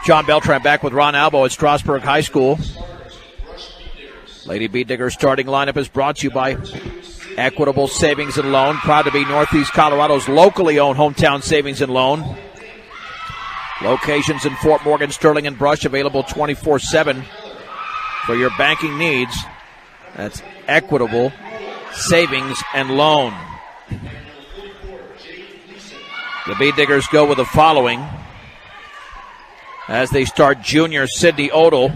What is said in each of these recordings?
John Beltran back with Ron Albo at Strasburg High School. Lady Bead Diggers starting lineup is brought to you by Equitable Savings and Loan. Proud to be Northeast Colorado's locally owned hometown savings and loan. Locations in Fort Morgan, Sterling, and Brush, available 24/7 for your banking needs. That's Equitable Savings and Loan. The Bead Diggers go with the following as they start junior Sydney Odell,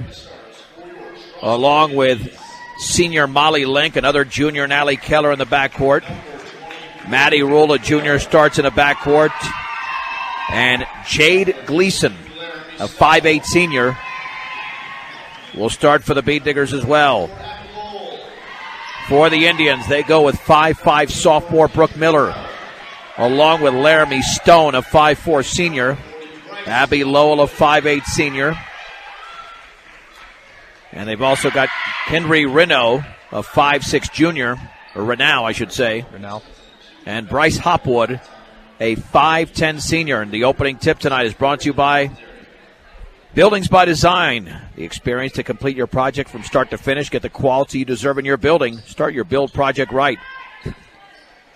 along with senior Molly Link, another junior, and Allie Keller in the backcourt. Maddie Rule, a junior, starts in the backcourt. And Jade Gleason, a 5'8 senior, will start for the Bead Diggers as well. For the Indians, they go with 5'5 sophomore Brooke Miller, along with Laramie Stone, a 5'4 senior. Abby Lowell, a 5'8 senior. And they've also got Henry Renault, a 5'6 junior, or Renault, I should say. Renault. And Bryce Hopwood, a 5'10 senior. And the opening tip tonight is brought to you by Buildings by Design. The experience to complete your project from start to finish. Get the quality you deserve in your building. Start your build project right.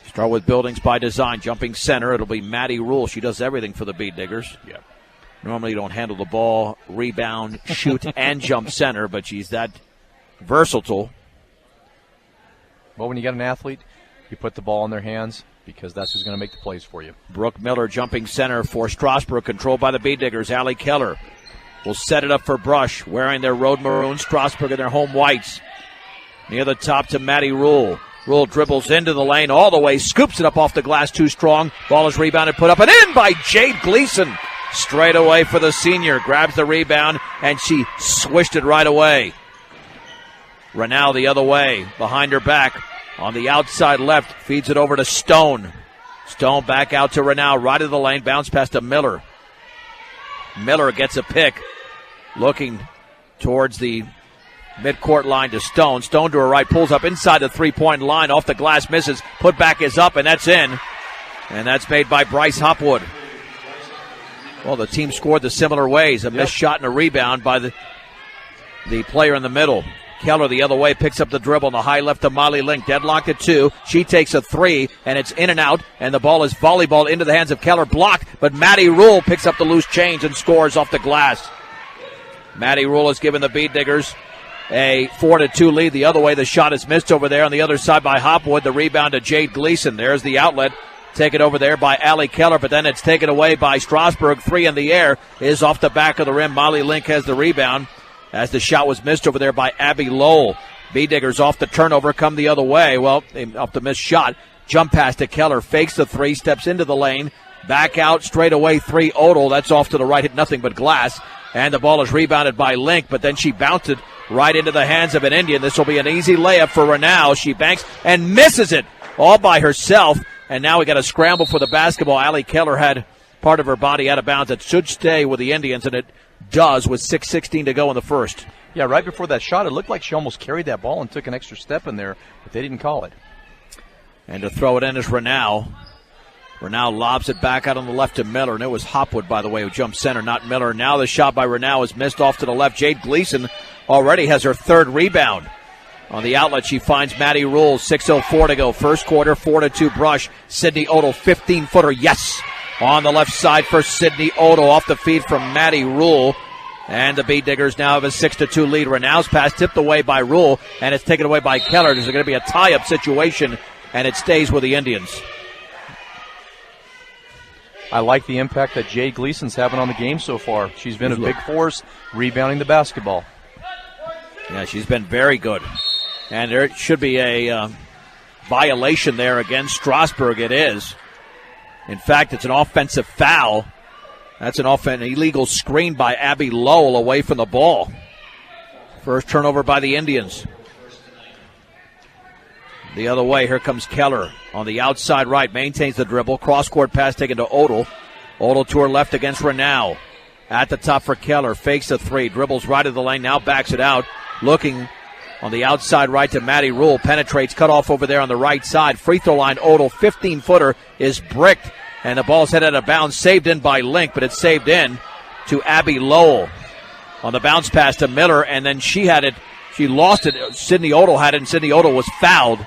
Start with Buildings by Design. Jumping center, it'll be Maddie Rule. She does everything for the Bead Diggers. Yeah. Normally you don't handle the ball, rebound, shoot, and jump center, but she's that versatile. Well, when you got an athlete, you put the ball in their hands because that's who's going to make the plays for you. Brooke Miller jumping center for Strasburg, controlled by the Bead Diggers. Allie Keller will set it up for Brush, wearing their road maroon, Strasburg in their home whites. Near the top to Maddie Rule. Rule dribbles into the lane all the way, scoops it up off the glass too strong. Ball is rebounded, put up and in by Jade Gleason. Straight away for the senior. Grabs the rebound, and she swished it right away. Renault the other way, behind her back. On the outside left, feeds it over to Stone. Stone back out to Renault, right of the lane, bounce pass to Miller. Miller gets a pick, looking towards the midcourt line to Stone. Stone to her right, pulls up inside the three-point line, off the glass, misses. Put back is up, and that's in. And that's made by Bryce Hopwood. Well, the team scored the similar ways. A missed shot and a rebound by the player in the middle. Keller the other way picks up the dribble on the high left to Molly Link. Deadlocked at two. She takes a three, and it's in and out, and the ball is volleyball into the hands of Keller. Blocked, but Maddie Rule picks up the loose change and scores off the glass. Maddie Rule has given the Bead Diggers a 4-2 lead. The other way, the shot is missed over there on the other side by Hopwood. The rebound to Jade Gleason. There's the outlet. Taken over there by Allie Keller, but then it's taken away by Strasburg. Three in the air is off the back of the rim. Molly Link has the rebound as the shot was missed over there by Abby Lowell. Bead Diggers off the turnover, come the other way. Well, off the missed shot. Jump pass to Keller, fakes the three, steps into the lane. Back out, straight away, three, Odell. That's off to the right, hit nothing but glass. And the ball is rebounded by Link, but then she bounced it right into the hands of an Indian. This will be an easy layup for Renault. She banks and misses it all by herself. And now we got a scramble for the basketball. Allie Keller had part of her body out of bounds. It should stay with the Indians, and it does with 6:16 to go in the first. Yeah, right before that shot, it looked like she almost carried that ball and took an extra step in there, but they didn't call it. And to throw it in is Renault. Renault lobs it back out on the left to Miller, and it was Hopwood, by the way, who jumped center, not Miller. Now the shot by Renault is missed off to the left. Jade Gleason already has her third rebound. On the outlet, she finds Maddie Rule, 6:04 to go. First quarter, 4-2 Brush. Sydney Odell, 15-footer, yes. On the left side for Sydney Odell, off the feed from Maddie Rule. And the Bead Diggers now have a 6-2 lead. Renault's pass tipped away by Rule, and it's taken away by Keller. There's going to be a tie-up situation, and it stays with the Indians. I like the impact that Jade Gleason's having on the game so far. She's been a big force rebounding the basketball. Yeah, she's been very good. And there should be a violation there against Strasburg. It is. In fact, it's an offensive foul. That's an illegal screen by Abby Lowell away from the ball. First turnover by the Indians. The other way, here comes Keller on the outside right. Maintains the dribble. Cross-court pass taken to Odell. Odell to her left against Renault. At the top for Keller. Fakes a three. Dribbles right of the lane. Now backs it out. Looking on the outside right to Maddie Rule. Penetrates. Cut off over there on the right side. Free throw line. Odell, 15-footer, is bricked. And the ball's headed out of bounds. Saved in by Link, but it's saved in to Abby Lowell on the bounce pass to Miller, and then she had it. She lost it. Sydney Odell had it, and Sydney Odell was fouled.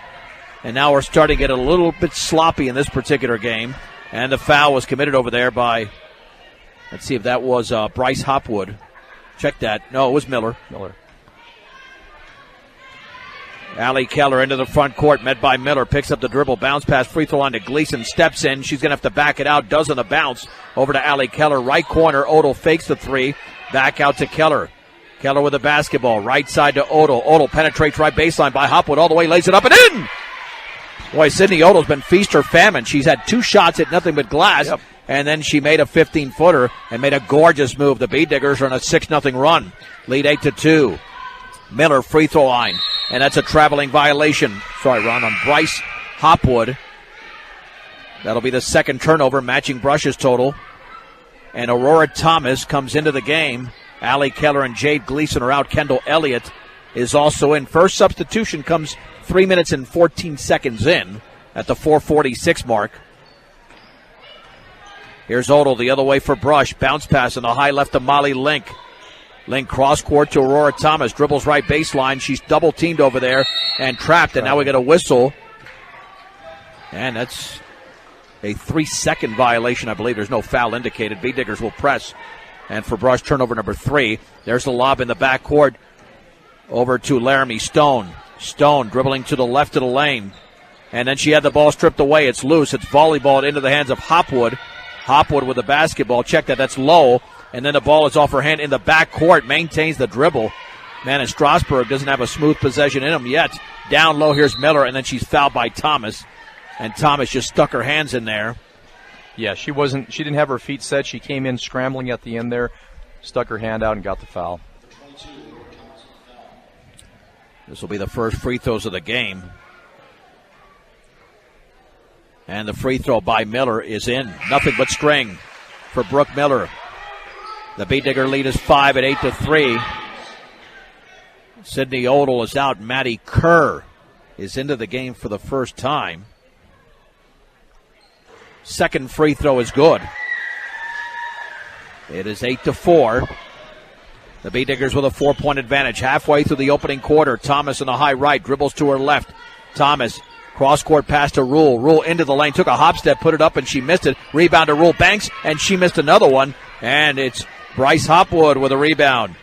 And now we're starting to get a little bit sloppy in this particular game. And the foul was committed over there by, let's see if that was Bryce Hopwood. Check that. No, it was Miller. Allie Keller into the front court, met by Miller, picks up the dribble, bounce pass, free throw line to Gleason, steps in. She's going to have to back it out, does on the bounce. Over to Allie Keller, right corner. Odell fakes the three, back out to Keller. Keller with the basketball, right side to Odell. Odell penetrates right baseline by Hopwood, all the way, lays it up and in! Boy, Sydney Odell's been feast or famine. She's had 2 shots at nothing but glass, and then she made a 15-footer and made a gorgeous move. The Bee Diggers are on a 6-0 run. Lead 8-2. Miller free throw line, and that's a traveling violation. On Bryce Hopwood. That'll be the second turnover, matching Brush's total. And Aurora Thomas comes into the game. Allie Keller and Jade Gleason are out. Kendall Elliott is also in. First substitution comes 3 minutes and 14 seconds in at the 4:46 mark. Here's Odell the other way for Brush. Bounce pass on the high left to Molly Link. Link cross court to Aurora Thomas. Dribbles right baseline. She's double teamed over there and trapped. And now we get a whistle. And that's a 3-second violation, I believe. There's no foul indicated. Bee Diggers will press. And for Brush, turnover number 3. There's the lob in the backcourt over to Laramie Stone. Stone dribbling to the left of the lane. And then she had the ball stripped away. It's loose. It's volleyballed into the hands of Hopwood. Hopwood with the basketball. Check that. That's low. And then the ball is off her hand in the backcourt. Maintains the dribble. Man, and Strasburg doesn't have a smooth possession in him yet. Down low, here's Miller, and then she's fouled by Thomas. And Thomas just stuck her hands in there. Yeah, she didn't have her feet set. She came in scrambling at the end there, stuck her hand out and got the foul. This will be the first free throws of the game. And the free throw by Miller is in. Nothing but string for Brooke Miller. The Bee Digger lead is 5 at 8-3. Sydney Odell is out. Maddie Kerr is into the game for the first time. Second free throw is good. It is 8-4. The Bee Diggers with a 4-point advantage. Halfway through the opening quarter, Thomas in the high right, dribbles to her left. Thomas, cross-court pass to Rule. Rule into the lane, took a hop step, put it up, and she missed it. Rebound to Rule Banks, and she missed another one. And it's Bryce Hopwood with a rebound.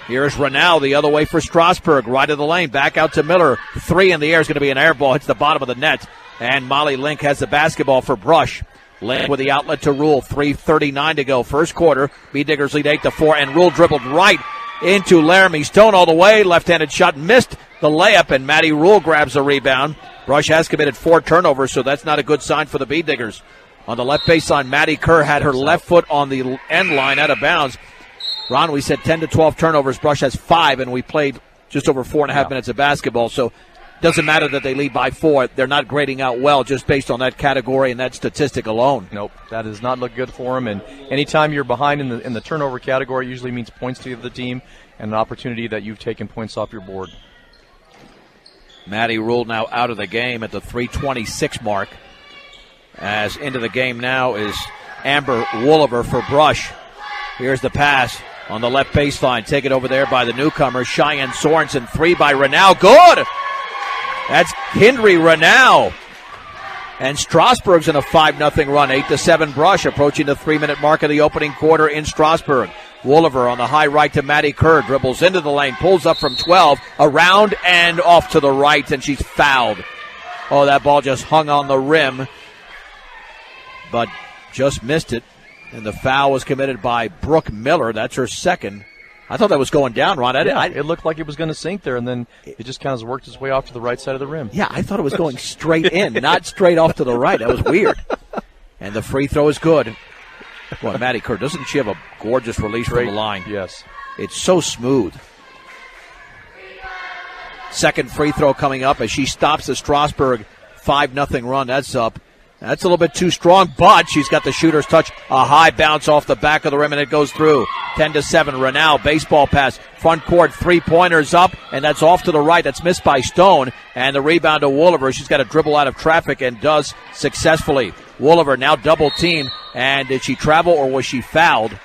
Here's Renau the other way for Strasburg. Right of the lane, back out to Miller. 3 in the air is going to be an air ball. Hits the bottom of the net. And Molly Link has the basketball for Brush. Link with the outlet to Rule. 3:39 to go. First quarter. Bee Diggers lead 8-4. And Rule dribbled right into Laramie Stone all the way. Left-handed shot missed the layup. And Maddie Rule grabs the rebound. Brush has committed 4 turnovers, so that's not a good sign for the Bee Diggers. On the left baseline, Maddie Kerr had her left foot on the end line out of bounds. Ron, we said 10 to 12 turnovers. Brush has 5, and we played just over 4.5 minutes of basketball. So doesn't matter that they lead by 4. They're not grading out well just based on that category and that statistic alone. Nope, that does not look good for them. And anytime you're behind in the turnover category, usually means points to the team and an opportunity that you've taken points off your board. Maddie Rule now out of the game at the 3:26 mark. As into the game now is Amber Wooliver for Brush. Here's the pass on the left baseline. Taken over there by the newcomer, Cheyenne Sorensen. 3 by Renau. Good! That's Hindry Renau. And Strasburg's in a 5-0 run. 8-7 Brush, approaching the 3-minute mark of the opening quarter in Strasburg. Wooliver on the high right to Maddie Kerr. Dribbles into the lane, pulls up from 12, around and off to the right, and she's fouled. Oh, that ball just hung on the rim, but just missed it. And the foul was committed by Brooke Miller. That's her second. I thought that was going down, Ron. It looked like it was going to sink there, and then it just kind of worked its way off to the right side of the rim. Yeah, I thought it was going straight in, not straight off to the right. That was weird. And the free throw is good. Boy, Maddie Kerr, doesn't she have a gorgeous release from the line? Yes. It's so smooth. Second free throw coming up as she stops the Strasburg 5-0 run. That's up. That's a little bit too strong, but she's got the shooter's touch. A high bounce off the back of the rim, and it goes through. 10-7, Renau, baseball pass. Front court, 3-pointers up, and that's off to the right. That's missed by Stone, and the rebound to Wooliver. She's got to dribble out of traffic and does successfully. Wooliver now double team, and did she travel or was she fouled?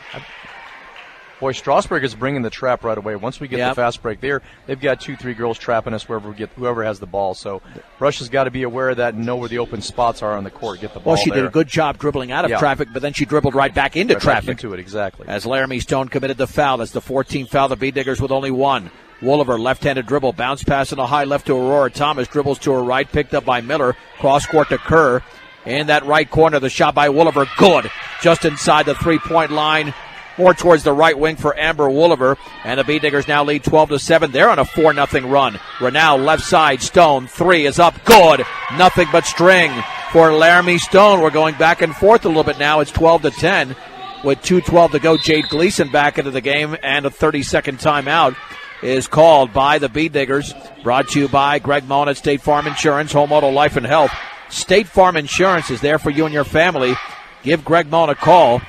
Boy, Strasburg is bringing the trap right away. Once we get the fast break there, they've got 2-3 girls trapping us whoever has the ball. So Brush has got to be aware of that and know where the open spots are on the court. Get the ball. Well, she there. did a good job dribbling out of traffic, but then she dribbled right back into traffic. Back into it, exactly. As Laramie Stone committed the foul. That's the 14th foul. The Bee Diggers with only one. Wolliver, left-handed dribble, bounce pass on the high left to Aurora Thomas, dribbles to her right, picked up by Miller, cross-court to Kerr. In that right corner, the shot by Wolliver, good. Just inside the three-point line. More towards the right wing for Amber Wolliver. And the Bee Diggers now lead 12-7. They're on a 4-0 run. Renau left side. Stone, three is up. Good. Nothing but string for Laramie Stone. We're going back and forth a little bit now. It's 12-10. With 2:12 to go, Jade Gleason back into the game. And a 30-second timeout is called by the Bee Diggers. Brought to you by Greg Mullen at State Farm Insurance, Home Auto Life and Health. State Farm Insurance is there for you and your family. Give Greg Mullen a call.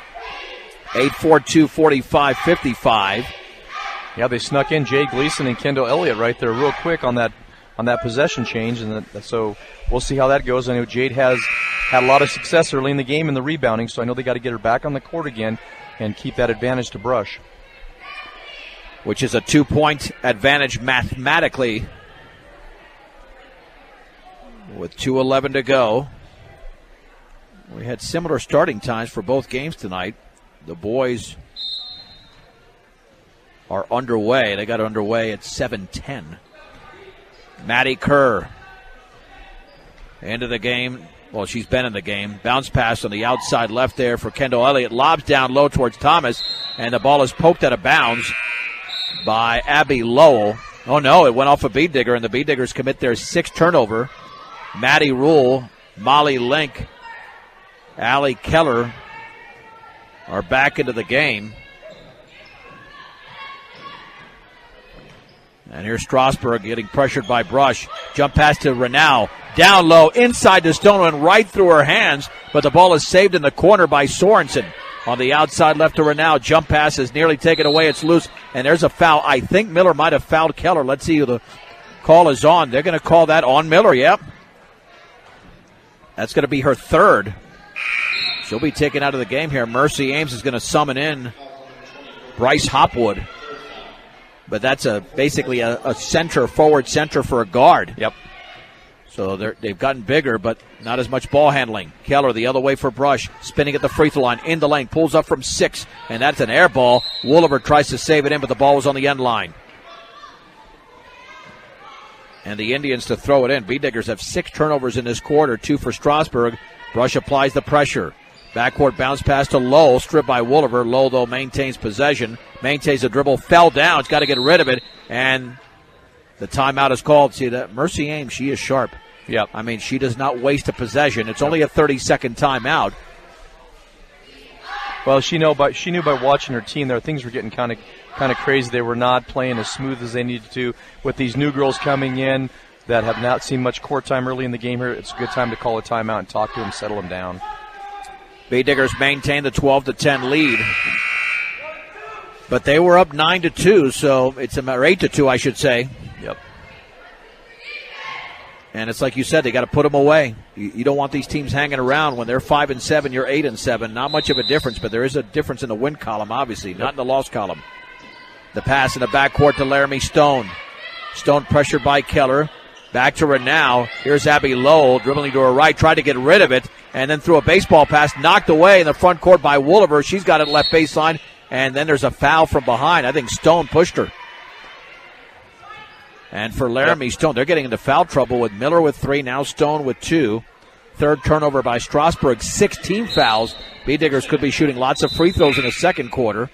842-4555. Yeah, they snuck in Jay Gleason and Kendall Elliott right there real quick on that possession change, and so we'll see how that goes. I know Jade has had a lot of success early in the game in the rebounding, so I know they got to get her back on the court again and keep that advantage to Brush. Which is a 2-point advantage mathematically with 2:11 to go. We had similar starting times for both games tonight. The boys are underway. They got underway at 7:10. Maddie Kerr into the game. Well, she's been in the game. Bounce pass on the outside left there for Kendall Elliott. Lobs down low towards Thomas, and the ball is poked out of bounds by Abby Lowell. Oh, no, it went off a Bee Digger, and the Bee Diggers commit their sixth turnover. Maddie Rule, Molly Link, Allie Keller are back into the game. And here's Strasburg getting pressured by Brush. Jump pass to Renau. Down low, inside to Stone, and right through her hands. But the ball is saved in the corner by Sorensen. On the outside left to Renau. Jump pass is nearly taken away. It's loose. And there's a foul. I think Miller might have fouled Keller. Let's see who the call is on. They're going to call that on Miller, yep. That's going to be her third. She'll be taken out of the game here. Mercy Ames is going to summon in Bryce Hopwood. But that's basically a forward center for a guard. Yep. So they've gotten bigger, but not as much ball handling. Keller the other way for Brush, spinning at the free throw line, in the lane, pulls up from 6, and that's an air ball. Wolliver tries to save it in, but the ball was on the end line. And the Indians to throw it in. Bee Diggers have 6 turnovers in this quarter, 2 for Strasburg. Brush applies the pressure. Backcourt bounce pass to Lowell, stripped by Wolliver. Lowell, though, maintains possession. Maintains the dribble, fell down. It's got to get rid of it. And the timeout is called. See that? Mercy Ames, she is sharp. Yep. I mean, she does not waste a possession. It's only a 30-second timeout. Well, she knew by watching her team there, things were getting kind of crazy. They were not playing as smooth as they needed to. With these new girls coming in that have not seen much court time early in the game here, it's a good time to call a timeout and talk to them, settle them down. Bee Diggers maintain the 12-10 lead. But they were up 9-2, so it's a matter 8-2, I should say. Yep. And it's like you said, they got to put them away. You don't want these teams hanging around. When they're 5-7, you're 8-7. Not much of a difference, but there is a difference in the win column, obviously, not in the loss column. The pass in the backcourt to Laramie Stone. Stone pressured by Keller. Back to Renau. Here's Abby Lowell dribbling to her right, tried to get rid of it, and then threw a baseball pass, knocked away in the front court by Wolliver. She's got it left baseline, and then there's a foul from behind. I think Stone pushed her. And for Laramie Stone, they're getting into foul trouble with Miller with 3, now Stone with 2. Third turnover by Strasburg, 16 fouls. Bee Diggers could be shooting lots of free throws in the second quarter.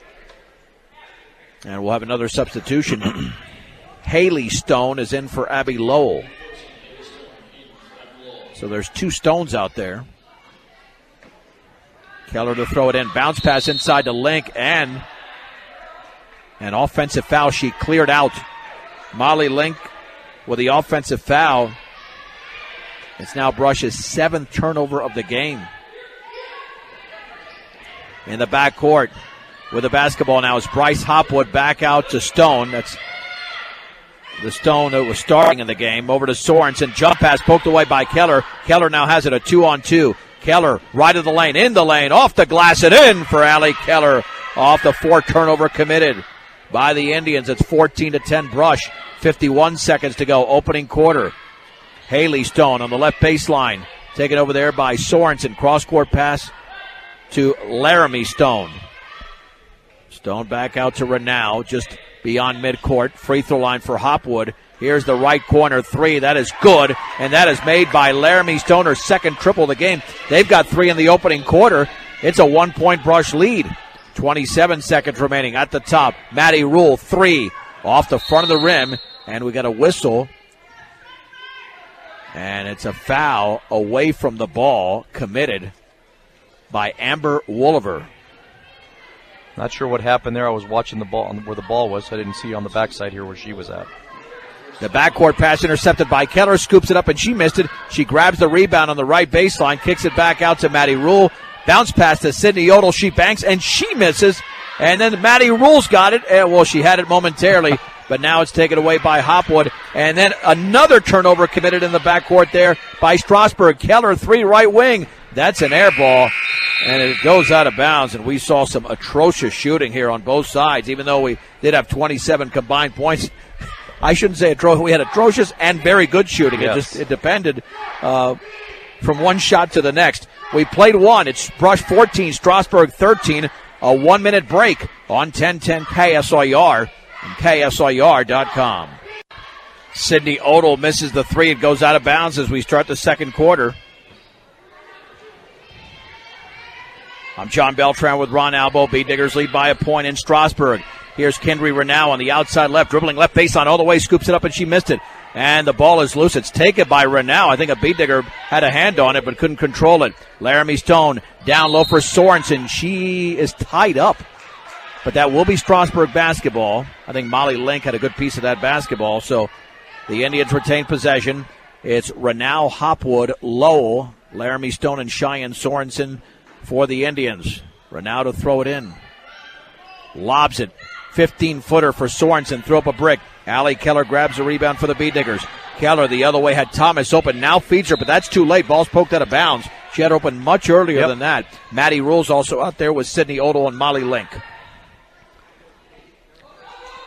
And we'll have another substitution. Haley Stone is in for Abby Lowell. So there's 2 Stones out there. Keller to throw it in. Bounce pass inside to Link, and an offensive foul. She cleared out. Molly Link with the offensive foul. It's now Brush's 7th turnover of the game. In the backcourt with the basketball now is Bryce Hopwood back out to Stone. That's the Stone that was starting in the game. Over to Sorensen. Jump pass poked away by Keller. Keller now has it a 2-on-2. Keller right of the lane, in the lane, off the glass and in for Allie Keller. off the 4, turnover committed by the Indians. It's 14-10 Brush. 51 seconds to go, opening quarter. Haley Stone on the left baseline, taken over there by Sorensen. Cross-court pass to Laramie Stone. Stone back out to Renau, just beyond midcourt. Free throw line for Hopwood. Here's the right corner 3. That is good, and that is made by Laramie Stone, her second triple of the game. They've got 3 in the opening quarter. It's a 1-point Brush lead. 27 seconds remaining at the top. Maddie Rule, 3 off the front of the rim, and we got a whistle. And it's a foul away from the ball committed by Amber Wooliver. Not sure what happened there. I was watching the ball where the ball was, so I didn't see on the backside here where she was at. The backcourt pass intercepted by Keller, scoops it up, and she missed it. She grabs the rebound on the right baseline, kicks it back out to Maddie Rule. Bounce pass to Sydney Odell. She banks, and she misses. And then Maddie Rule's got it. Well, she had it momentarily, but now it's taken away by Hopwood. And then another turnover committed in the backcourt there by Strasburg. Keller, 3, right wing. That's an air ball, and it goes out of bounds. And we saw some atrocious shooting here on both sides, even though we did have 27 combined points. I shouldn't say atrocious. We had atrocious and very good shooting. Yes. It depended from one shot to the next. We played one. It's Brush 14, Strasburg 13. A 1-minute break on 1010 KSIR and KSIR.com. Sydney Odell misses the 3. It goes out of bounds as we start the second quarter. I'm John Beltran with Ron Albo. B-Diggers lead by a point in Strasburg. Here's Kendry Renau on the outside left, dribbling left baseline all the way, scoops it up, and she missed it. And the ball is loose. It's taken by Renau. I think a B-Digger had a hand on it but couldn't control it. Laramie Stone down low for Sorensen. She is tied up. But that will be Strasburg basketball. I think Molly Link had a good piece of that basketball. So the Indians retain possession. It's Renau, Hopwood, Lowell, Laramie Stone, and Cheyenne Sorensen for the Indians. Renau to throw it in. Lobs it. 15-footer for Sorensen. Throw up a brick. Allie Keller grabs the rebound for the B-Diggers. Keller the other way had Thomas open. Now feeds her, but that's too late. Ball's poked out of bounds. She had opened much earlier than that. Maddie Rule's also out there with Sydney Odell and Molly Link.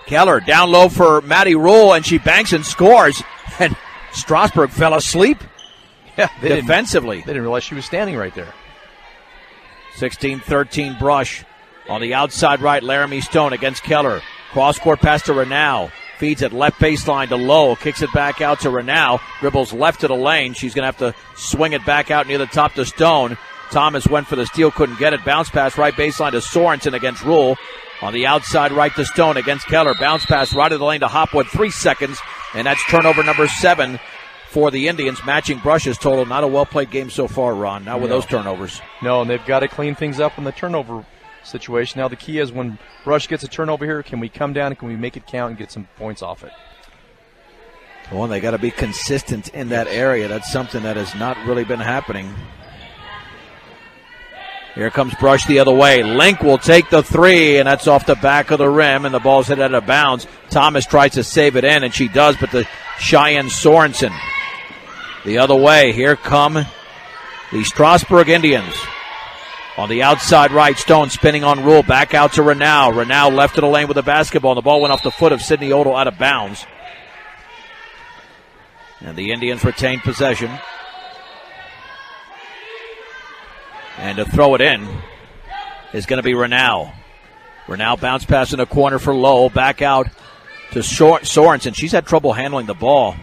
Keller down low for Maddie Rule, and she banks and scores. And Strasburg fell asleep defensively. They didn't realize she was standing right there. 16-13 Brush. On the outside right, Laramie Stone against Keller. Cross-court pass to Renau. Feeds it left baseline to Lowe. Kicks it back out to Renau. Dribbles left to the lane. She's going to have to swing it back out near the top to Stone. Thomas went for the steal, couldn't get it. Bounce pass right baseline to Sorensen against Rule. On the outside right to Stone against Keller. Bounce pass right of the lane to Hopwood. 3 seconds, and that's turnover number 7 for the Indians. Matching Brush's total. Not a well-played game so far, Ron. Not with those turnovers. No, and they've got to clean things up in the turnover situation. Now the key is when Brush gets a turnover here, can we come down and can we make it count and get some points off it? Well, they got to be consistent in that area. That's something that has not really been happening. Here comes Brush the other way. Link will take the 3, and that's off the back of the rim, and the ball's hit out of bounds. Thomas tries to save it in, and she does, but the Cheyenne Sorensen the other way. Here come the Strasburg Indians. On the outside right, Stone spinning on Rule. Back out to Renau. Renau left of the lane with the basketball. The ball went off the foot of Sydney Odell out of bounds. And the Indians retain possession. And to throw it in is going to be Renau. Renau bounce pass in the corner for Lowell. Back out to Sorensen. She's had trouble handling the ball.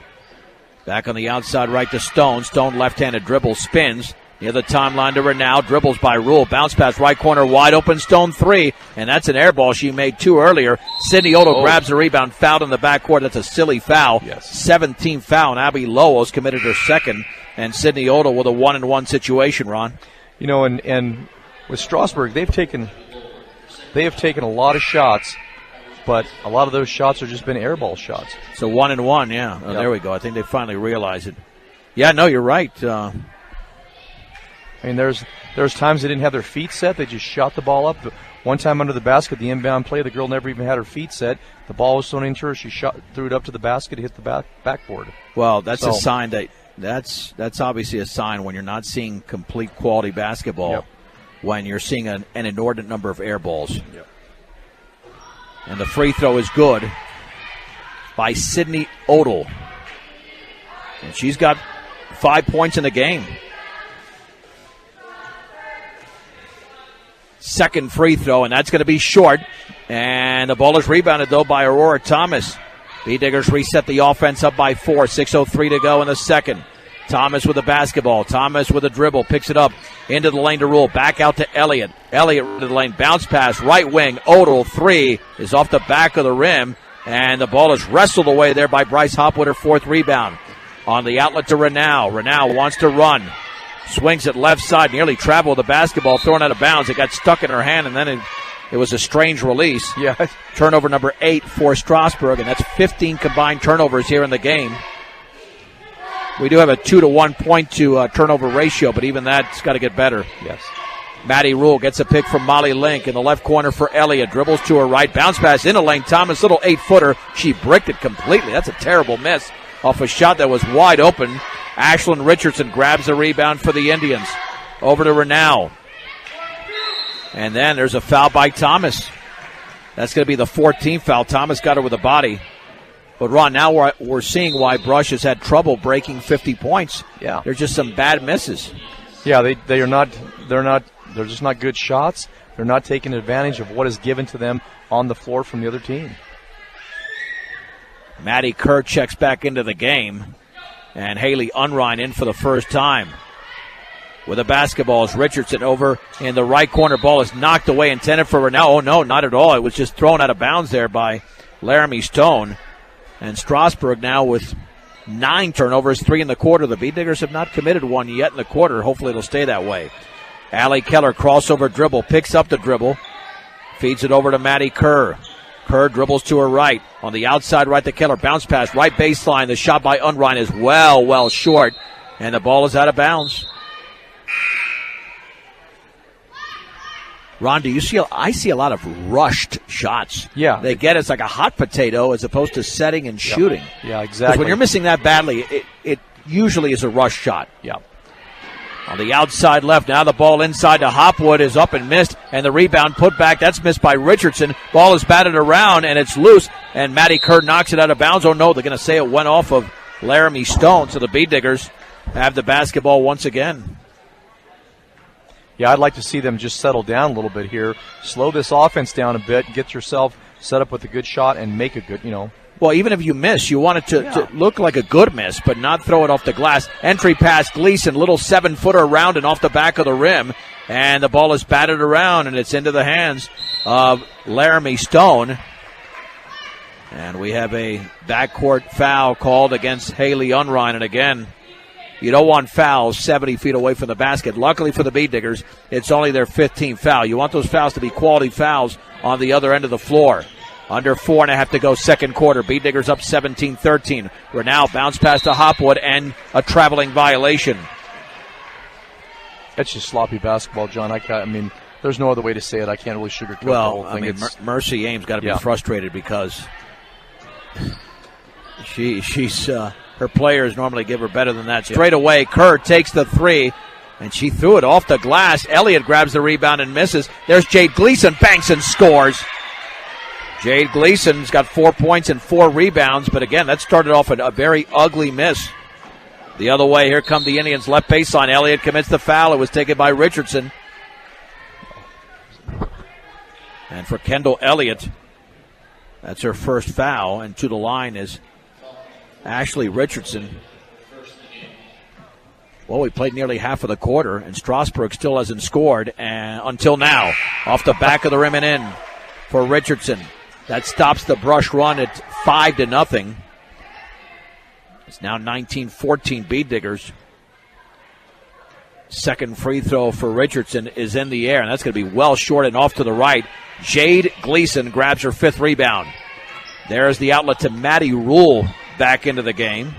Back on the outside right to Stone. Stone left-handed dribble, spins. Near the timeline to Renau, dribbles by Rule, bounce pass right corner, wide open, Stone 3, and that's an air ball. She made 2 earlier. Sydney Odell grabs the rebound, fouled in the backcourt. That's a silly foul. Yes. 17th foul, and Abby Lowell's committed her second, and Sydney Odell with a 1-and-1 situation, Ron. You know, and with Strasburg, they have taken a lot of shots, but a lot of those shots have just been air ball shots. So 1-and-1, yeah. Oh, there we go. I think they finally realized it. Yeah, no, you're right. I mean, there's times they didn't have their feet set. They just shot the ball up. One time under the basket, the inbound play, the girl never even had her feet set. The ball was thrown into her. She threw it up to the basket, hit the backboard. Well, that's a sign that's obviously a sign when you're not seeing complete quality basketball, when you're seeing an inordinate number of air balls. And the free throw is good by Sydney Odell. And she's got 5 points in the game. Second free throw, and that's going to be short. And the ball is rebounded, though, by Aurora Thomas. B-Diggers reset the offense up by 4. 6:03 to go in the second. Thomas with the basketball. Thomas with a dribble. Picks it up into the lane to Rule. Back out to Elliott. Elliott to the lane. Bounce pass. Right wing. Odell. 3 is off the back of the rim. And the ball is wrestled away there by Bryce Hopwood, her 4th rebound. On the outlet to Renau. Renau wants to run. Swings it left side. Nearly traveled with the basketball. Thrown out of bounds. It got stuck in her hand, and then it was a strange release. Yeah. Turnover number 8 for Strasburg, and that's 15 combined turnovers here in the game. We do have a 2 to 1 point to turnover ratio, but even that's got to get better. Yes. Maddie Rule gets a pick from Molly Link in the left corner for Elliott. Dribbles to her right. Bounce pass in the lane. Thomas, little 8-footer. She bricked it completely. That's a terrible miss off a shot that was wide open. Ashlyn Richardson grabs the rebound for the Indians. Over to Renau. And then there's a foul by Thomas. That's going to be the 14th foul. Thomas got her with the body. But, Ron, now we're seeing why Brush has had trouble breaking 50 points. Yeah. There's just some bad misses. Yeah, they're just not good shots. They're not taking advantage of what is given to them on the floor from the other team. Maddie Kerr checks back into the game. And Haley Unrein in for the first time. With the basketball is Richardson over in the right corner. Ball is knocked away, intended for Renau. Oh, no, not at all. It was just thrown out of bounds there by Laramie Stone. And Strasburg now with 9 turnovers, 3 in the quarter. The B-Diggers have not committed one yet in the quarter. Hopefully it'll stay that way. Allie Keller, crossover dribble, picks up the dribble, feeds it over to Maddie Kerr. Kerr dribbles to her right. On the outside right to Keller. Bounce pass, right baseline. The shot by Unrein is well short. And the ball is out of bounds. Ron, I see a lot of rushed shots. Yeah. They get it's like a hot potato as opposed to setting and shooting. Yeah, exactly. Because when you're missing that badly, it usually is a rush shot. Yeah. On the outside left, now the ball inside to Hopwood is up and missed, and the rebound put back. That's missed by Richardson. Ball is batted around, and it's loose, and Maddie Kerr knocks it out of bounds. Oh, no, they're going to say it went off of Laramie Stone, so the B-Diggers have the basketball once again. Yeah, I'd like to see them just settle down a little bit here, slow this offense down a bit, get yourself set up with a good shot, and make a good, Well, even if you miss, you want it to look like a good miss, but not throw it off the glass. Entry pass, Gleason, little 7-footer around and off the back of the rim. And the ball is batted around, and it's into the hands of Laramie Stone. And we have a backcourt foul called against Haley Unrein. And again, you don't want fouls 70 feet away from the basket. Luckily for the B-Diggers, it's only their 15th foul. You want those fouls to be quality fouls on the other end of the floor. Under 4.5 to go, second quarter. B-Diggers up 17-13. We're now bounce pass to Hopwood and a traveling violation. That's just sloppy basketball, John. I mean, there's no other way to say it. I can't really sugarcoat the whole thing. I mean, Mercy Ames got to be frustrated because she's her players normally give her better than that. Straight away, Kerr takes the 3. And she threw it off the glass. Elliott grabs the rebound and misses. There's Jade Gleason, banks and scores. Jade Gleason's got 4 points and 4 rebounds, but again, that started off a very ugly miss. The other way, here come the Indians, left baseline. Elliott commits the foul. It was taken by Richardson. And for Kendall Elliott, that's her first foul, and to the line is Ashley Richardson. Well, we played nearly half of the quarter, and Strasburg still hasn't scored until now. Off the back of the rim and in for Richardson. That stops the Brush run at 5-0. It's now 19-14 B-Diggers. Second free throw for Richardson is in the air, and that's going to be well short and off to the right. Jade Gleason grabs her 5th rebound. There's the outlet to Maddie Rule back into the game.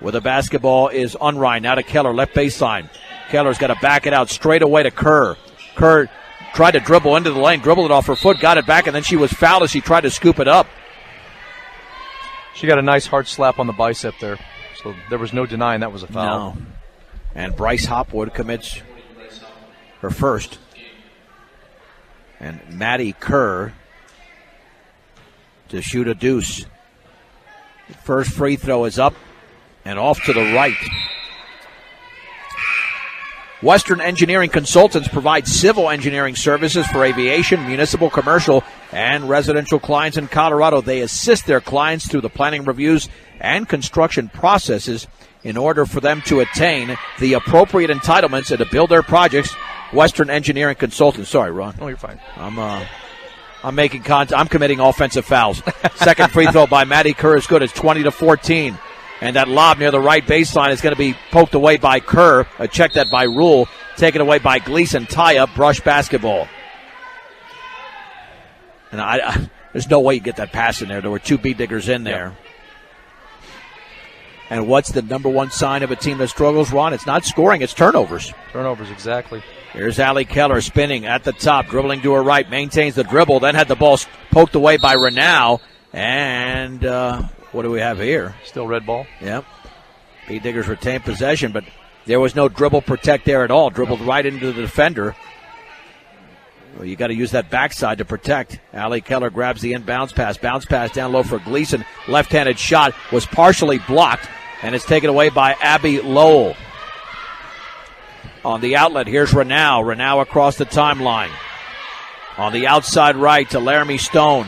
With the basketball is Unrein. Now to Keller, left baseline. Keller's got to back it out straight away to Kerr. Kerr tried to dribble into the lane, dribbled it off her foot, got it back, and then she was fouled as she tried to scoop it up. She got a nice hard slap on the bicep there. So there was no denying that was a foul. No. And Bryce Hopwood commits her first. And Maddie Kerr to shoot a deuce. The first free throw is up and off to the right. Western Engineering Consultants provide civil engineering services for aviation, municipal, commercial, and residential clients in Colorado. They assist their clients through the planning reviews and construction processes in order for them to attain the appropriate entitlements and to build their projects. Western Engineering Consultants. Sorry, Ron. Oh, you're fine. I'm making contact. I'm committing offensive fouls. Second free throw by Maddie Kerr is good. It's 20-14. And that lob near the right baseline is going to be poked away by Kerr. Check that by Rule. Taken away by Gleason. Tie up, Brush basketball. And there's no way you get that pass in there. There were two B-diggers in there. Yep. And what's the number one sign of a team that struggles, Ron? It's not scoring, it's turnovers. Turnovers, exactly. Here's Allie Keller spinning at the top, dribbling to her right, maintains the dribble, then had the ball poked away by Renau. And what do we have here? Still red ball. Yep. B-diggers retain possession, but there was no dribble protect there at all. Dribbled right into the defender. Well, you got to use that backside to protect. Allie Keller grabs the inbounds pass. Bounce pass down low for Gleason. Left-handed shot was partially blocked, and it's taken away by Abby Lowell. On the outlet, here's Renau. Renau across the timeline. On the outside right to Laramie Stone.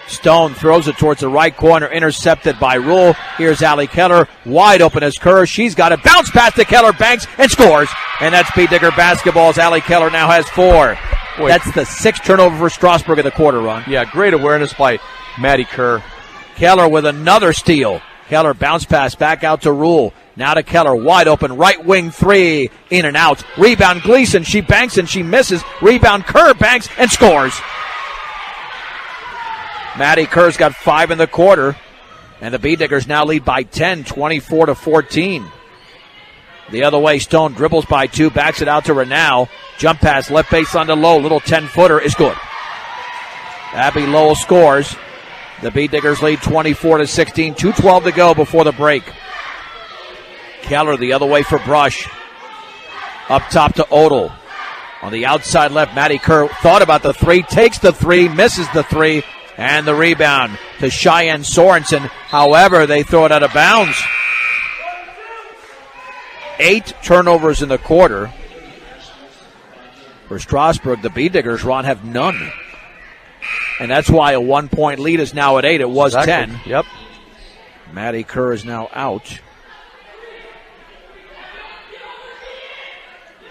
Stone throws it towards the right corner, intercepted by Rule. Here's Allie Keller, wide open as Kerr. She's got it. Bounce pass to Keller, banks, and scores. And that's B-digger basketball as Allie Keller now has 4. Boy. That's the 6th turnover for Strasburg in the quarter, Ron. Yeah, great awareness by Maddie Kerr. Keller with another steal. Keller bounce pass back out to Rule. Now to Keller, wide open, right wing 3, in and out. Rebound Gleason, she banks and she misses. Rebound Kerr, banks, and scores. Maddie Kerr's got 5 in the quarter, and the B-diggers now lead by 10, 24-14. The other way, Stone dribbles by 2, backs it out to Renau. Jump pass, left baseline to Lowe, little 10-footer is good. Abby Lowell scores. The B-diggers lead 24-16, 2:12 to go before the break. Keller the other way for Brush. Up top to Odell. On the outside left, Maddie Kerr thought about the 3, takes the 3, misses the 3. And the rebound to Cheyenne Sorensen. However, they throw it out of bounds. 8 turnovers in the quarter. For Strasburg, the B-diggers, Ron, have none. And that's why a 1-point lead is now at 8. It was exactly. 10. Yep. Maddie Kerr is now out.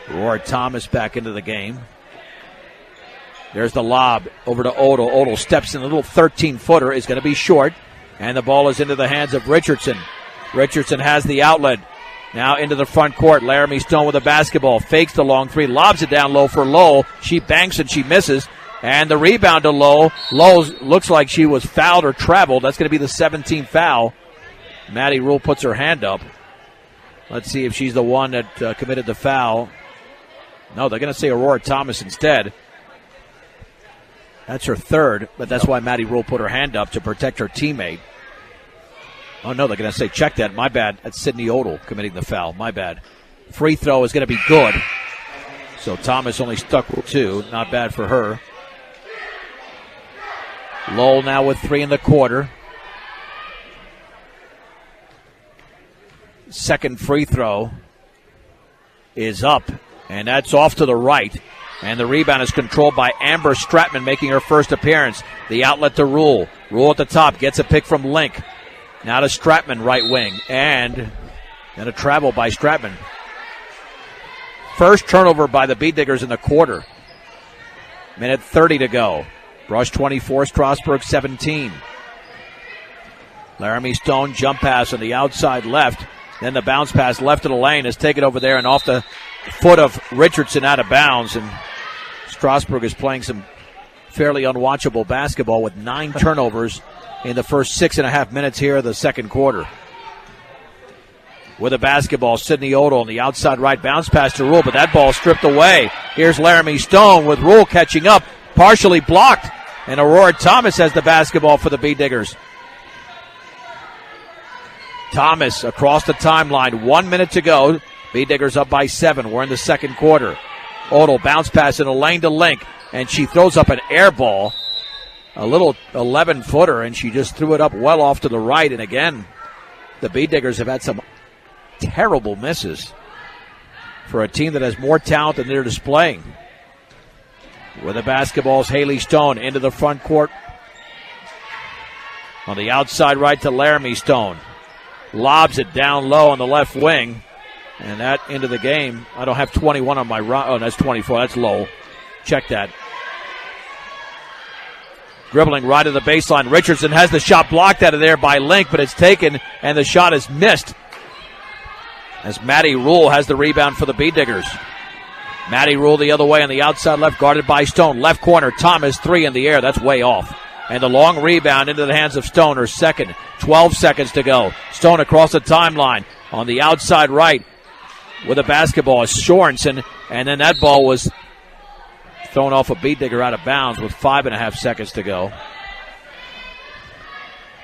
Roar Thomas back into the game. There's the lob over to Odell. Odell steps in, a little 13-footer is going to be short. And the ball is into the hands of Richardson. Richardson has the outlet. Now into the front court. Laramie Stone with the basketball. Fakes the long 3. Lobs it down low for Lowell. She banks and she misses. And the rebound to Lowell. Lowell looks like she was fouled or traveled. That's going to be the 17th foul. Maddie Rule puts her hand up. Let's see if she's the one that committed the foul. No, they're going to say Aurora Thomas instead. That's her 3rd, but that's why Maddie Rule put her hand up to protect her teammate. Oh, no, they're going to say, check that. My bad. That's Sydney Odell committing the foul. My bad. Free throw is going to be good. So Thomas only stuck with 2. Not bad for her. Lowell now with 3 in the quarter. Second free throw is up, and that's off to the right. And the rebound is controlled by Amber Stratman, making her first appearance. The outlet to Rule. Rule at the top, gets a pick from Link. Now to Stratman, right wing. And then a travel by Stratman. First turnover by the B-diggers in the quarter. Minute 30 to go. Brush 24, Strasburg 17. Laramie Stone, jump pass on the outside left. Then the bounce pass left of the lane is taken over there and off the foot of Richardson out of bounds. And Strasburg is playing some fairly unwatchable basketball with 9 turnovers in the first 6.5 minutes here of the second quarter. With a basketball, Sydney Odell on the outside right, bounce pass to Rule, but that ball stripped away. Here's Laramie Stone with Rule catching up, partially blocked, and Aurora Thomas has the basketball for the B-diggers. Thomas across the timeline, 1 minute to go. B-diggers up by 7. We're in the second quarter. Odell bounce pass in a lane to Link. and she throws up an air ball, a little 11-footer, and she just threw it up well off to the right. And again, the Bee Diggers have had some terrible misses for a team that has more talent than they're displaying. With the basketball is Haley Stone into the front court. On the outside right to Laramie Stone. Lobs it down low on the left wing. And that into the game. I don't have 21 on my right. Oh, that's 24. That's low. Check that. Dribbling right to the baseline. Richardson has the shot blocked out of there by Link, but it's taken, and the shot is missed. As Maddie Rule has the rebound for the Bee Diggers. Maddie Rule the other way on the outside left, guarded by Stone. Left corner, Thomas, 3 in the air. That's way off. And the long rebound into the hands of Stone, her second. 12 seconds to go. Stone across the timeline on the outside right with a basketball is Sorensen. And then that ball was thrown off a Bee Digger out of bounds with 5.5 seconds to go.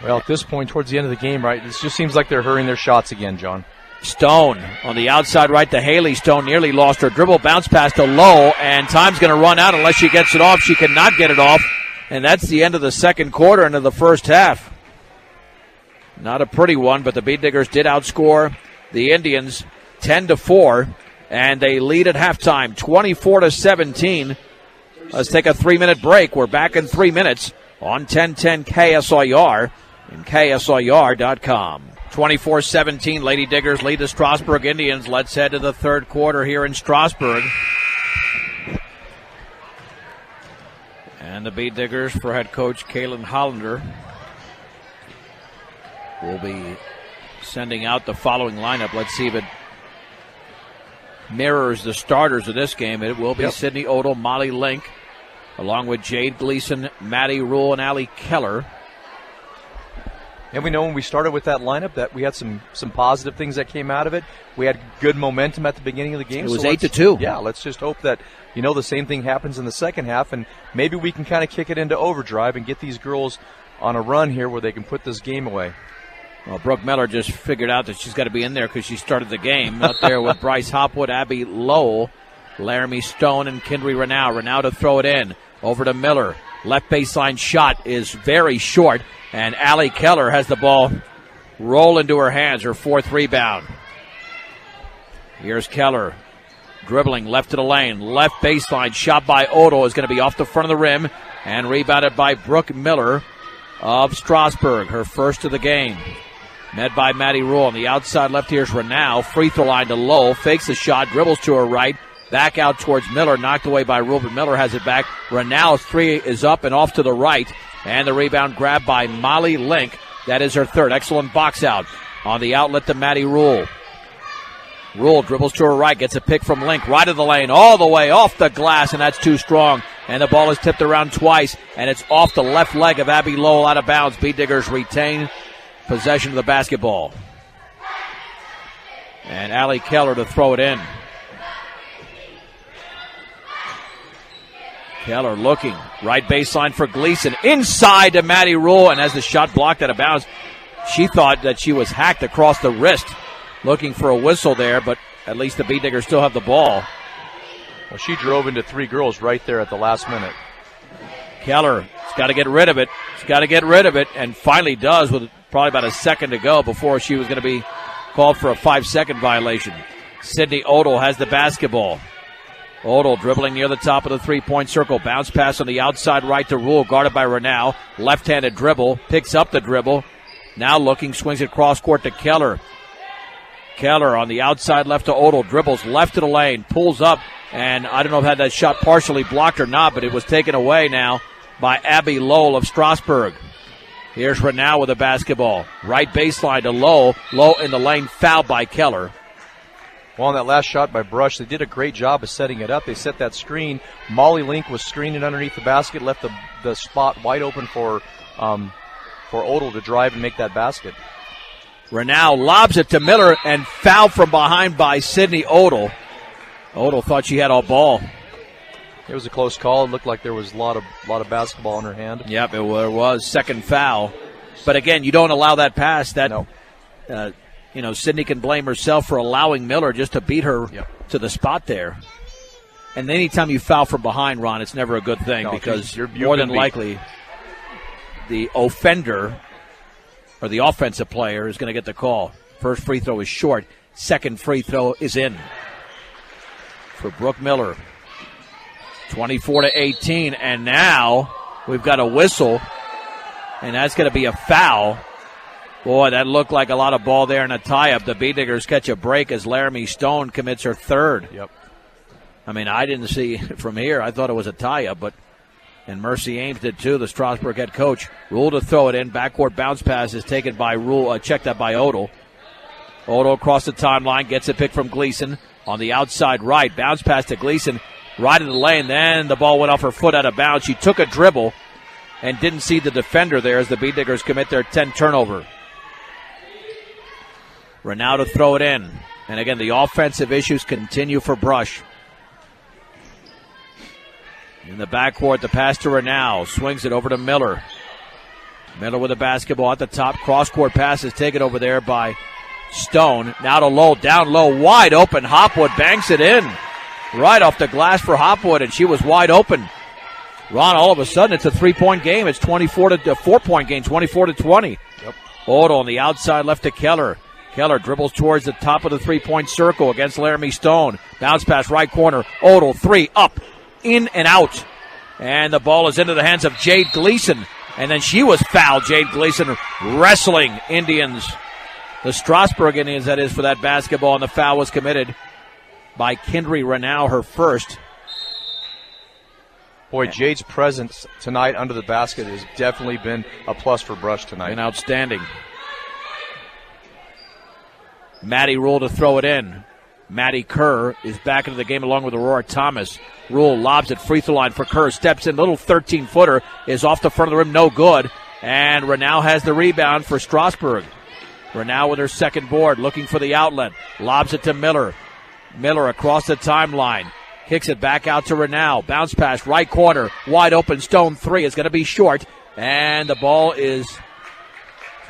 Well, at this point, towards the end of the game, right, it just seems like they're hurrying their shots again, John. Stone on the outside right to Haley. Stone nearly lost her dribble, bounce pass to Lowe, and time's going to run out unless she gets it off. She cannot get it off, and that's the end of the second quarter into the first half. Not a pretty one, but the Bee Diggers did outscore the Indians 10-4, and they lead at halftime 24-17. Let's take a 3-minute break. We're back in 3 minutes on 1010 KSIR and KSIR.com. 24-17, Lady Diggers lead the Strasburg Indians. Let's head to the third quarter here in Strasburg. And the Bee Diggers, for head coach Kaylin Hollander, will be sending out the following lineup. Let's see if it mirrors the starters of this game. It will be Sydney Odell, Molly Link, along with Jade Gleason, Maddie Rule, and Allie Keller. And we know when we started with that lineup that we had some positive things that came out of it. We had good momentum at the beginning of the game. It was 8-2. Yeah, let's just hope that, the same thing happens in the second half, and maybe we can kind of kick it into overdrive and get these girls on a run here where they can put this game away. Well, Brooke Miller just figured out that she's got to be in there because she started the game. Out there with Bryce Hopwood, Abby Lowell, Laramie Stone, and Kendry Renau. Renau to throw it in. Over to Miller. Left baseline shot is very short, and Allie Keller has the ball roll into her hands, her fourth rebound. Here's Keller dribbling left to the lane. Left baseline shot by Odell is going to be off the front of the rim and rebounded by Brooke Miller of Strasburg, her first of the game. Met by Maddie Rule on the outside left. Here's Renau. Free throw line to Lowell. Fakes the shot, dribbles to her right. Back out towards Miller, knocked away by Rule, but Miller has it back. Renau's three is up and off to the right. And the rebound grabbed by Molly Link. That is her third. Excellent box out. On the outlet to Maddie Rule. Rule dribbles to her right, gets a pick from Link. Right of the lane, all the way off the glass, and that's too strong. And the ball is tipped around twice, and it's off the left leg of Abby Lowell out of bounds. Bee Diggers retain possession of the basketball. And Allie Keller to throw it in. Keller looking. Right baseline for Gleason. Inside to Maddie Rule, and as the shot blocked out of bounds, she thought that she was hacked across the wrist. Looking for a whistle there, but at least the Bee Diggers still have the ball. Well, she drove into three girls right there at the last minute. Keller's got to get rid of it. She's got to get rid of it, and finally does with probably about a second to go before she was going to be called for a 5-second violation. Sydney Odell has the basketball. Odell dribbling near the top of the three-point circle. Bounce pass on the outside right to Rule, guarded by Renau. Left-handed dribble, picks up the dribble. Now looking, swings it cross court to Keller. Keller on the outside left to Odell, dribbles left to the lane, pulls up, and I don't know if had that shot partially blocked or not, but it was taken away now by Abby Lowell of Strasburg. Here's Renau with the basketball. Right baseline to Lowe. Lowe in the lane, fouled by Keller. Well, on that last shot by Brush, they did a great job of setting it up. They set that screen. Molly Link was screening underneath the basket, left the spot wide open for Odell to drive and make that basket. Renau lobs it to Miller and fouled from behind by Sydney Odell. Odell thought she had all ball. It was a close call. It looked like there was a lot of basketball in her hand. Yep, it was. Second foul. But again, you don't allow that pass. No. Sydney can blame herself for allowing Miller just to beat her to the spot there. And anytime you foul from behind, Ron, it's never a good thing because more than likely the offender or the offensive player is going to get the call. First free throw is short. Second free throw is in for Brooke Miller. 24-18, and now we've got a whistle, and that's going to be a foul. Boy, that looked like a lot of ball there in a tie-up. The B-Diggers catch a break as Laramie Stone commits her third. Yep. I mean, I didn't see from here. I thought it was a tie-up, and Mercy Ames did too, the Strasburg head coach. Rule to throw it in. Backcourt bounce pass is taken by Rule, checked up by Odell. Odell across the timeline, gets a pick from Gleason on the outside right. Bounce pass to Gleason, right in the lane. Then the ball went off her foot out of bounds. She took a dribble and didn't see the defender there as the B-Diggers commit their 10th turnover. Renau to throw it in. And again, the offensive issues continue for Brush. In the backcourt, the pass to Renau. Swings it over to Miller. Miller with the basketball at the top. Cross-court pass is taken over there by Stone. Now to Lowe. Down low. Wide open. Hopwood banks it in. Right off the glass for Hopwood, and she was wide open. Ron, all of a sudden, it's a 3-point game. It's 4-point game, 24-20. Yep. Odell on the outside left to Keller. Keller dribbles towards the top of the 3-point circle against Laramie Stone. Bounce pass right corner. Odell, three, up, in and out. And the ball is into the hands of Jade Gleason. And then she was fouled, Jade Gleason, wrestling Indians. The Strasburg Indians, that is, for that basketball, and the foul was committed by Kendry Renau, her first. Boy, Jade's presence tonight under the basket has definitely been a plus for Brush tonight. And outstanding. Maddie Rule to throw it in. Maddie Kerr is back into the game along with Aurora Thomas. Rule lobs it, free throw line for Kerr. Steps in, little 13-footer is off the front of the rim, no good. And Renau has the rebound for Strasburg. Renau with her second board, looking for the outlet. Lobs it to Miller. Miller across the timeline. Kicks it back out to Renau. Bounce pass, right corner. Wide open, Stone three is going to be short. And the ball is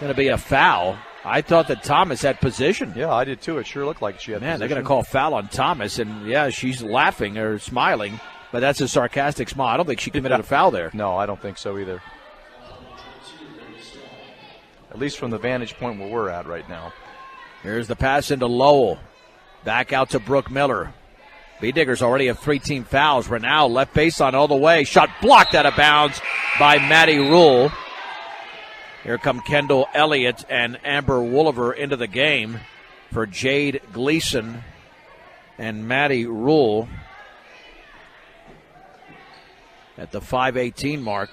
going to be a foul. I thought that Thomas had position. Yeah, I did too. It sure looked like she had position. They're going to call foul on Thomas. And, yeah, she's laughing or smiling. But that's a sarcastic smile. I don't think she committed a foul there. No, I don't think so either. At least from the vantage point where we're at right now. Here's the pass into Lowell. Back out to Brooke Miller. B-Diggers already have 3 team fouls. Renau left baseline all the way. Shot blocked out of bounds by Maddie Rule. Here come Kendall Elliott and Amber Wooliver into the game for Jade Gleason and Maddie Rule at the 5:18 mark.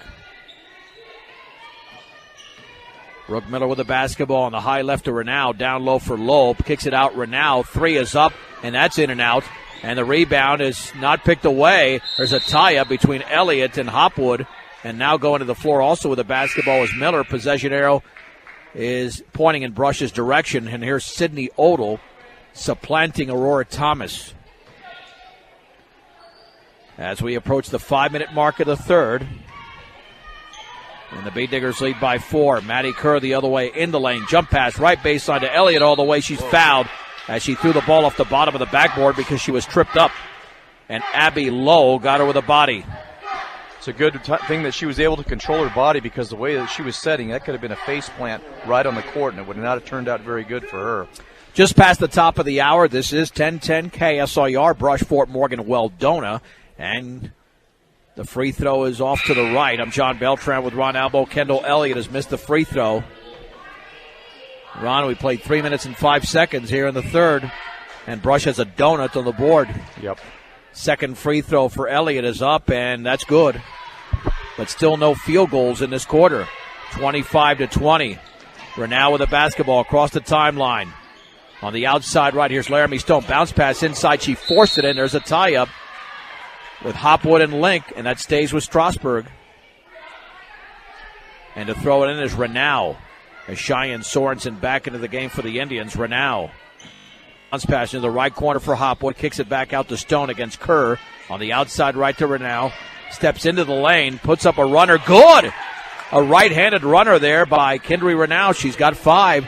Brooke Miller with the basketball on the high left to Renau. Down low for Loeb. Kicks it out. Renau. Three is up, and that's in and out. And the rebound is not picked away. There's a tie-up between Elliott and Hopwood. And now going to the floor also with the basketball is Miller. Possession arrow is pointing in Brush's direction. And here's Sydney Odell supplanting Aurora Thomas. As we approach the 5-minute mark of the third. And the B-Diggers lead by 4. Maddie Kerr the other way in the lane. Jump pass, right baseline to Elliott all the way. She's fouled as she threw the ball off the bottom of the backboard because she was tripped up. And Abby Lowe got her with a body. It's a good thing that she was able to control her body because the way that she was setting, that could have been a face plant right on the court, and it would not have turned out very good for her. Just past the top of the hour, this is 1010 KSIR, Brush, Fort Morgan, Weldona. And the free throw is off to the right. I'm John Beltran with Ron Albo. Kendall Elliott has missed the free throw. Ron, we played 3 minutes and 5 seconds here in the third. And Brush has a donut on the board. Yep. Second free throw for Elliott is up, and that's good. But still no field goals in this quarter. 25-20. Renau with the basketball across the timeline. On the outside right, here's Laramie Stone. Bounce pass inside. She forced it in. There's a tie-up with Hopwood and Link, and that stays with Strasburg. And to throw it in is Renau. As Cheyenne Sorensen back into the game for the Indians. Renau. Bounce pass into the right corner for Hopwood. Kicks it back out to Stone against Kerr. On the outside right to Renau. Steps into the lane. Puts up a runner. Good! A right-handed runner there by Kendry Renau. She's got 5.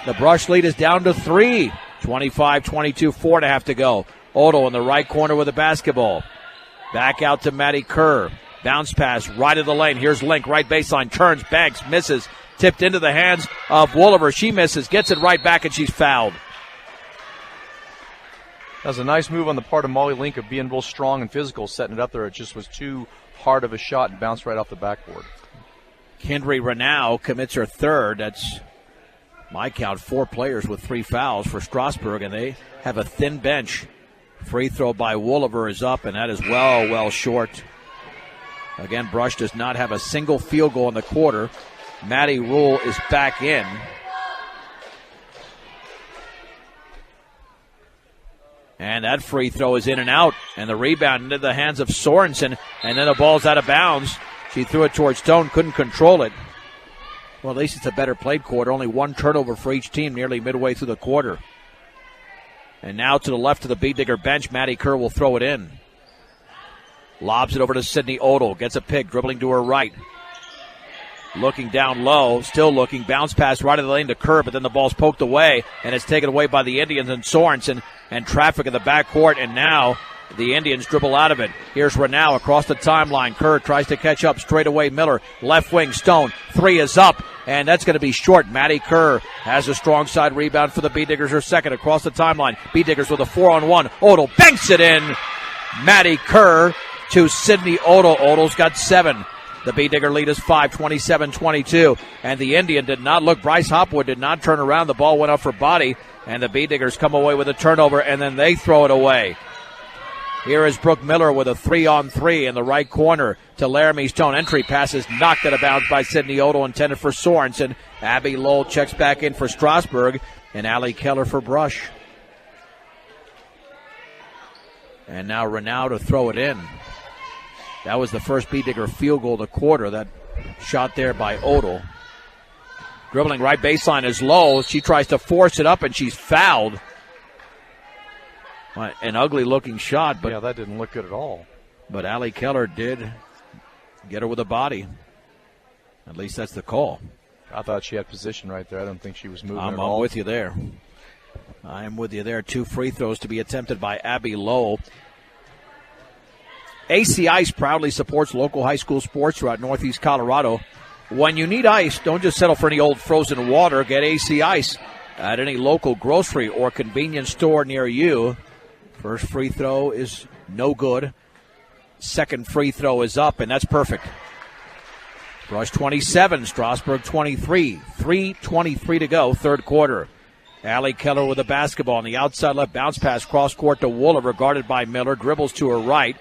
The Brush lead is down to 3. 25-22, 4.5 to go. Odell in the right corner with the basketball. Back out to Maddie Kerr. Bounce pass right of the lane. Here's Link, right baseline, turns, banks, misses. Tipped into the hands of Wooliver. She misses, gets it right back, and she's fouled. That was a nice move on the part of Molly Link of being real strong and physical, setting it up there. It just was too hard of a shot and bounced right off the backboard. Kendry Renau commits her third. That's my count, 4 players with 3 fouls for Strasburg, and they have a thin bench. Free throw by Wooliver is up, and that is well short. Again, Brush does not have a single field goal in the quarter. Maddie Rule is back in. And that free throw is in and out. And the rebound into the hands of Sorensen. And then the ball's out of bounds. She threw it towards Stone, couldn't control it. Well, at least it's a better played quarter. Only 1 turnover for each team nearly midway through the quarter. And now to the left of the Bee Digger bench, Maddie Kerr will throw it in. Lobs it over to Sydney Odell. Gets a pick, dribbling to her right. Looking down low, still looking. Bounce pass right of the lane to Kerr, but then the ball's poked away, and it's taken away by the Indians and Sorensen, and traffic in the backcourt, and now the Indians dribble out of it. Here's Renau across the timeline. Kerr tries to catch up. Straight away, Miller. Left wing, Stone. 3 is up, and that's going to be short. Maddie Kerr has a strong side rebound for the Bee Diggers. Her second across the timeline. Bee Diggers with a 4-on-1. Odell banks it in. Maddie Kerr to Sydney Odell. Odell's got 7. The Bee Digger lead is 5, 27-22. And the Indian did not look. Bryce Hopwood did not turn around. The ball went up for body. And the Bee Diggers come away with a turnover, and then they throw it away. Here is Brooke Miller with a 3-on-3 in the right corner to Laramie Stone. Entry pass is knocked out of bounds by Sydney Odell, intended for Sorensen. Abby Lowell checks back in for Strasburg, and Allie Keller for Brush. And now Renau to throw it in. That was the first Bee Digger field goal of the quarter. That shot there by Odell. Dribbling right baseline is Lowe. She tries to force it up, and she's fouled. An ugly-looking shot, but yeah, that didn't look good at all. But Allie Keller did get her with a body. At least that's the call. I thought she had position right there. I don't think she was moving at all. I'm with you there. I'm with you there. 2 free throws to be attempted by Abby Lowe. AC Ice proudly supports local high school sports throughout Northeast Colorado. When you need ice, don't just settle for any old frozen water. Get AC Ice at any local grocery or convenience store near you. First free throw is no good. Second free throw is up, and that's perfect. Brush 27, Strasburg 23. 3:23 to go, third quarter. Allie Keller with the basketball on the outside left bounce pass cross court to Wooliver, guarded by Miller. Dribbles to her right.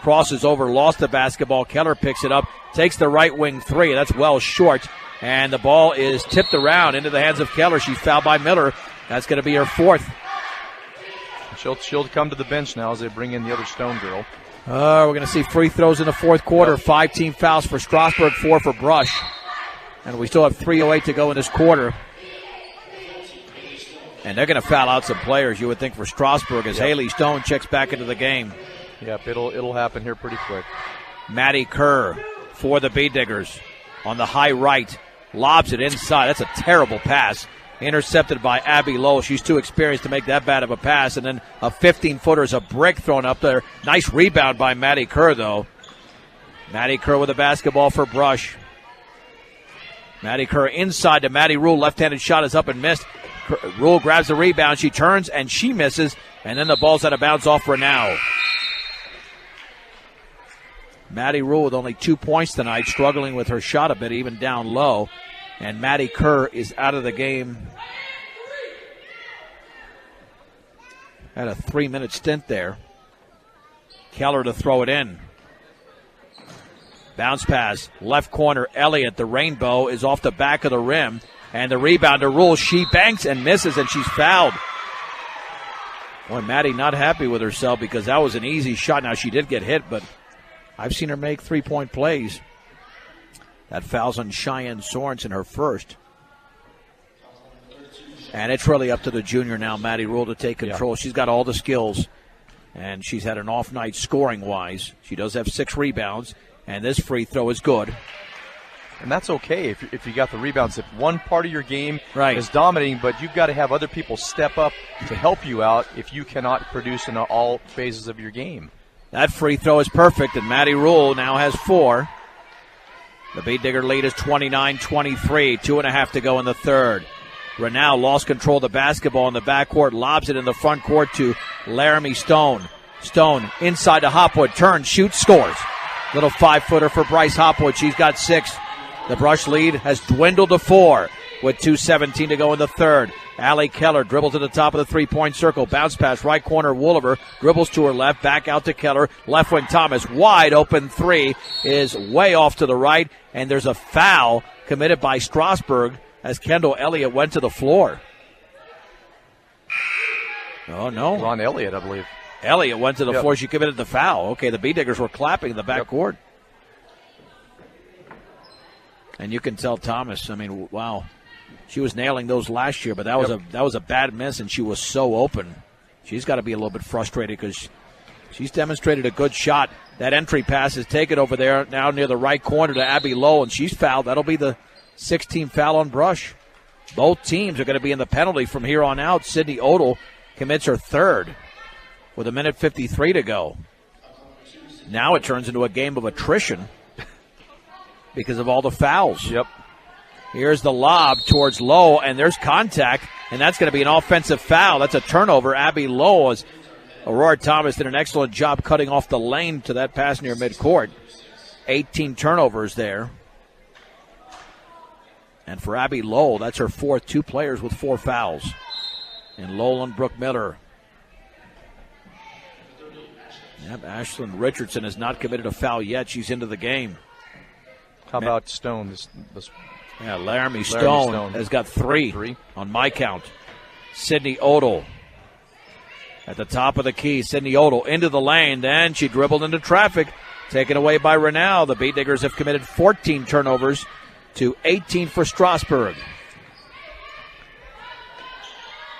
Crosses over, lost the basketball. Keller picks it up, takes the right wing 3. That's well short. And the ball is tipped around into the hands of Keller. She's fouled by Miller. That's going to be her 4th. She'll come to the bench now as they bring in the other Stone girl. We're going to see free throws in the fourth quarter. 5 team fouls for Strasburg, 4 for Brush. And we still have 3:08 to go in this quarter. And they're going to foul out some players, you would think, for Strasburg as Haley Stone checks back into the game. Yep, it'll happen here pretty quick. Maddie Kerr for the Bee Diggers on the high right. Lobs it inside. That's a terrible pass. Intercepted by Abby Lowe. She's too experienced to make that bad of a pass. And then a 15-footer is a brick thrown up there. Nice rebound by Maddie Kerr, though. Maddie Kerr with the basketball for Brush. Maddie Kerr inside to Maddie Rule. Left-handed shot is up and missed. Rule grabs the rebound. She turns, and she misses. And then the ball's out of bounds off Renau. Maddie Rule with only 2 points tonight, struggling with her shot a bit, even down low. And Maddie Kerr is out of the game. Had a 3-minute stint there. Keller to throw it in. Bounce pass, left corner, Elliott. The rainbow is off the back of the rim. And the rebound to Rule. She banks and misses, and she's fouled. Boy, Maddie not happy with herself because that was an easy shot. Now, she did get hit, but I've seen her make 3-point plays. That foul's on Cheyenne Sorensen, her first. And it's really up to the junior now, Maddie Rule, to take control. She's got all the skills, and she's had an off night scoring-wise. She does have 6 rebounds, and this free throw is good. And that's okay if you got the rebounds. If one part of your game right. is dominating, but you've got to have other people step up to help you out if you cannot produce in all phases of your game. That free throw is perfect, and Maddie Rule now has 4. The Beat Digger lead is 29-23, 2.5 to go in the third. Renau lost control of the basketball in the backcourt, lobs it in the front court to Laramie Stone. Stone inside to Hopwood, turns, shoots, scores. Little 5-footer for Bryce Hopwood. She's got 6. The Brush lead has dwindled to 4 with 2:17 to go in the third. Allie Keller dribbles to the top of the three-point circle. Bounce pass, right corner, Wooliver. Dribbles to her left, back out to Keller. Left wing Thomas, wide open three is way off to the right. And there's a foul committed by Strasburg as Kendall Elliott went to the floor. Oh, no. Ron Elliott, I believe. Elliott went to the floor. She committed the foul. Okay, the B-Diggers were clapping in the backcourt. And you can tell Thomas, I mean, wow. She was nailing those last year, but that was a bad miss, and she was so open. She's got to be a little bit frustrated because she's demonstrated a good shot. That entry pass is taken over there now near the right corner to Abby Lowe, and she's fouled. That'll be the 16th foul on Brush. Both teams are going to be in the penalty from here on out. Sydney Odell commits her third with 1:53 to go. Now it turns into a game of attrition because of all the fouls. Yep. Here's the lob towards Lowe, and there's contact, and that's going to be an offensive foul. That's a turnover. Abby Lowe, as Aurora Thomas did an excellent job cutting off the lane to that pass near midcourt. 18 turnovers there. And for Abby Lowe, that's her fourth. 2 players with 4 fouls. And Lowland Brooke Miller. Yep, Ashlyn Richardson has not committed a foul yet. She's into the game. How about Stone? Laramie Stone has got 3 on my count. Sydney Odell at the top of the key. Sydney Odell into the lane. Then she dribbled into traffic. Taken away by Renau. The Beat Diggers have committed 14 turnovers to 18 for Strasburg.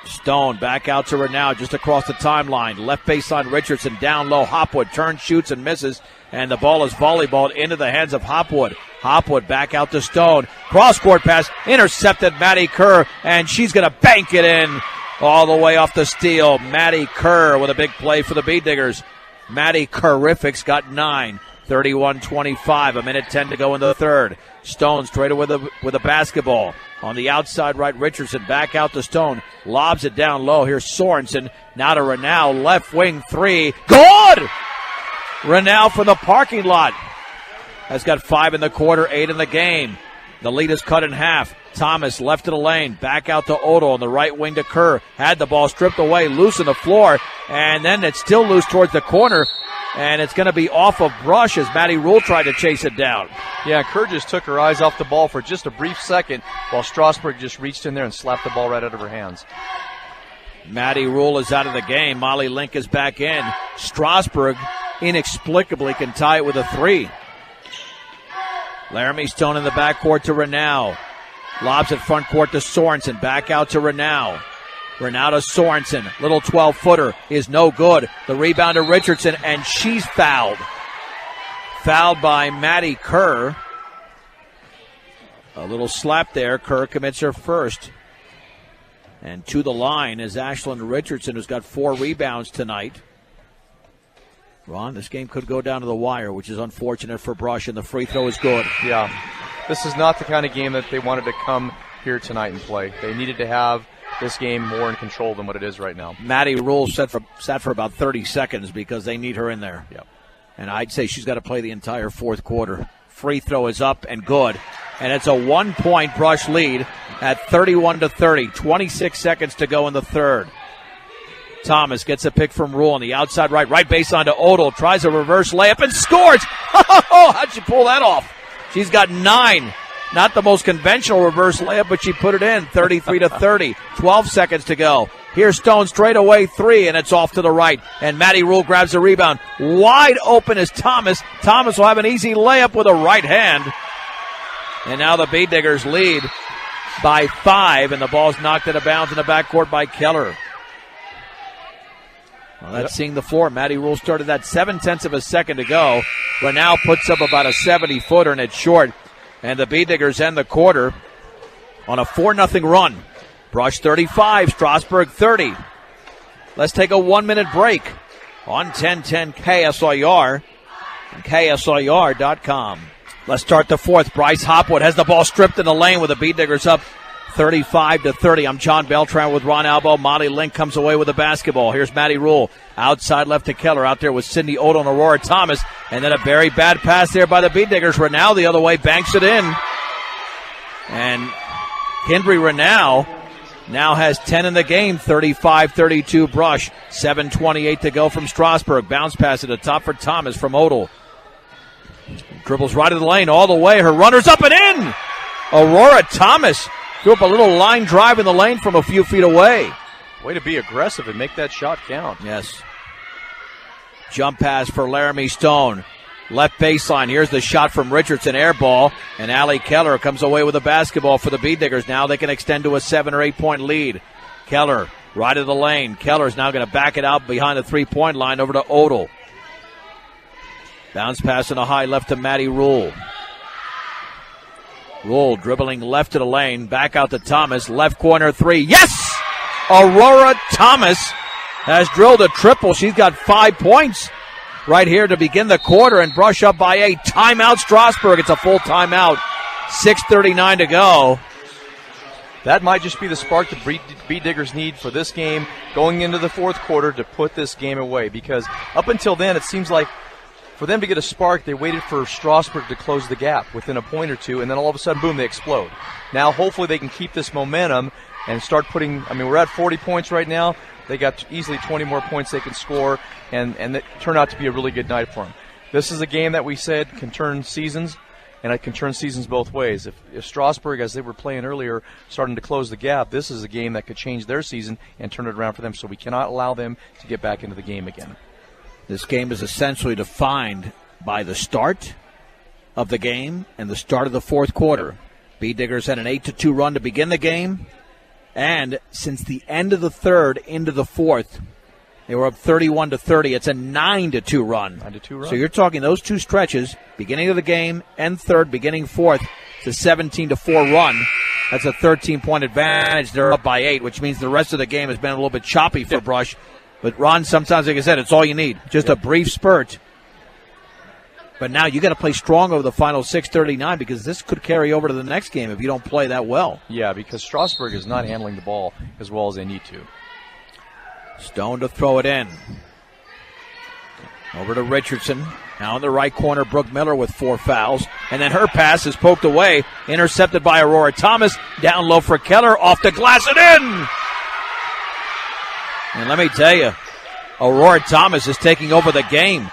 Stone back out to Renau just across the timeline. Left baseline Richardson down low. Hopwood turns, shoots, and misses. And the ball is volleyballed into the hands of Hopwood. Hopwood back out to Stone. Cross-court pass intercepted Maddie Kerr, and she's going to bank it in all the way off the steal. Maddie Kerr with a big play for the Beat Diggers. Maddie Kerrific's got 9. 31-25, 1:10 to go in the third. Stone straight away with a basketball. On the outside right, Richardson back out to Stone. Lobs it down low. Here's Sorensen. Now to Renau. Left wing 3. Good! Renau from the parking lot has got 5 in the quarter, 8 in the game. The lead is cut in half. Thomas left of the lane. Back out to Odell on the right wing to Kerr. Had the ball stripped away. Loose on the floor. And then it's still loose towards the corner. And it's going to be off of Brush as Maddie Rule tried to chase it down. Yeah, Kerr just took her eyes off the ball for just a brief second while Strasburg just reached in there and slapped the ball right out of her hands. Maddie Rule is out of the game. Molly Link is back in. Strasburg inexplicably can tie it with a 3. Laramie Stone in the backcourt to Renau. Lobs at front court to Sorensen. Back out to Renau. Renau to Sorensen. Little 12-footer is no good. The rebound to Richardson, and she's fouled. Fouled by Maddie Kerr. A little slap there. Kerr commits her first. And to the line is Ashlyn Richardson, who's got 4 rebounds tonight. Ron, this game could go down to the wire, which is unfortunate for Brush, and the free throw is good. Yeah, this is not the kind of game that they wanted to come here tonight and play. They needed to have this game more in control than what it is right now. Maddie Rule sat for about 30 seconds because they need her in there. Yep. And I'd say she's got to play the entire fourth quarter. Free throw is up and good. And it's a 1-point Brush lead at 31-30. 26 seconds to go in the third. Thomas gets a pick from Rule on the outside right baseline to Odell. Tries a reverse layup and scores. Oh, how'd she pull that off? She's got 9. Not the most conventional reverse layup, but she put it in. 33-30. 12 seconds to go. Here's Stone straight away 3, and it's off to the right. And Maddie Rule grabs the rebound. Wide open is Thomas. Thomas will have an easy layup with a right hand. And now the Beat Diggers lead by 5, and the ball's knocked out of bounds in the backcourt by Keller. Well, that's seeing the floor. Maddie Rule started that 0.7 of a second to go. Renau puts up about a 70-footer, and it's short. And the Beat Diggers end the quarter on a 4-0 run. Brush 35, Strasburg 30. Let's take a 1-minute break on 1010 KSIR and KSIR.com. Let's start the fourth. Bryce Hopwood has the ball stripped in the lane with the Beat Diggers up 35-30. I'm John Beltran with Ron Albo. Molly Link comes away with the basketball. Here's Maddie Rule. Outside left to Keller. Out there with Sydney Odom and Aurora Thomas. And then a very bad pass there by the Beat Diggers. Renau the other way banks it in. And Kendry Renau now has 10 in the game. 35-32 Brush. 7:28 to go from Strasburg. Bounce pass at the top for Thomas from Odell. Dribbles right of the lane all the way. Her runner's up and in. Aurora Thomas threw up a little line drive in the lane from a few feet away. Way to be aggressive and make that shot count. Yes. Jump pass for Laramie Stone. Left baseline. Here's the shot from Richardson. Air ball. And Allie Keller comes away with the basketball for the Beat Diggers. Now they can extend to a 7 or 8 point lead. Keller right of the lane. Keller's now going to back it out behind the 3-point line over to Odell. Bounce pass in a high left to Maddie Rule. Rule dribbling left to the lane. Back out to Thomas. Left corner three. Yes! Aurora Thomas has drilled a triple. She's got 5 points right here to begin the quarter and Brush up by 8. Timeout Strasburg. It's a full timeout. 6:39 to go. That might just be the spark the Beat Diggers need for this game going into the fourth quarter to put this game away, because up until then it seems like for them to get a spark, they waited for Strasburg to close the gap within a point or two, and then all of a sudden, boom, they explode. Now, hopefully they can keep this momentum and start putting, we're at 40 points right now. They got easily 20 more points they can score, and it turned out to be a really good night for them. This is a game that we said can turn seasons, and it can turn seasons both ways. If Strasburg, as they were playing earlier, starting to close the gap, this is a game that could change their season and turn it around for them, so we cannot allow them to get back into the game again. This game is essentially defined by the start of the game and the start of the fourth quarter. Beat Diggers had an 8-2 run to begin the game, and since the end of the third into the fourth, they were up 31-30. It's a 9-2 run. 9-2 run. So you're talking those two stretches, beginning of the game and third, beginning fourth, it's a 17-4 run. That's a 13-point advantage. They're up by 8, which means the rest of the game has been a little bit choppy for Brush. But, Ron, sometimes, like I said, it's all you need. Just a brief spurt. But now you got to play strong over the final 6:39 because this could carry over to the next game if you don't play that well. Yeah, because Strasburg is not handling the ball as well as they need to. Stone to throw it in. Over to Richardson. Now in the right corner, Brooke Miller with 4 fouls. And then her pass is poked away. Intercepted by Aurora Thomas. Down low for Keller. Off the glass and in! And let me tell you, Aurora Thomas is taking over the game.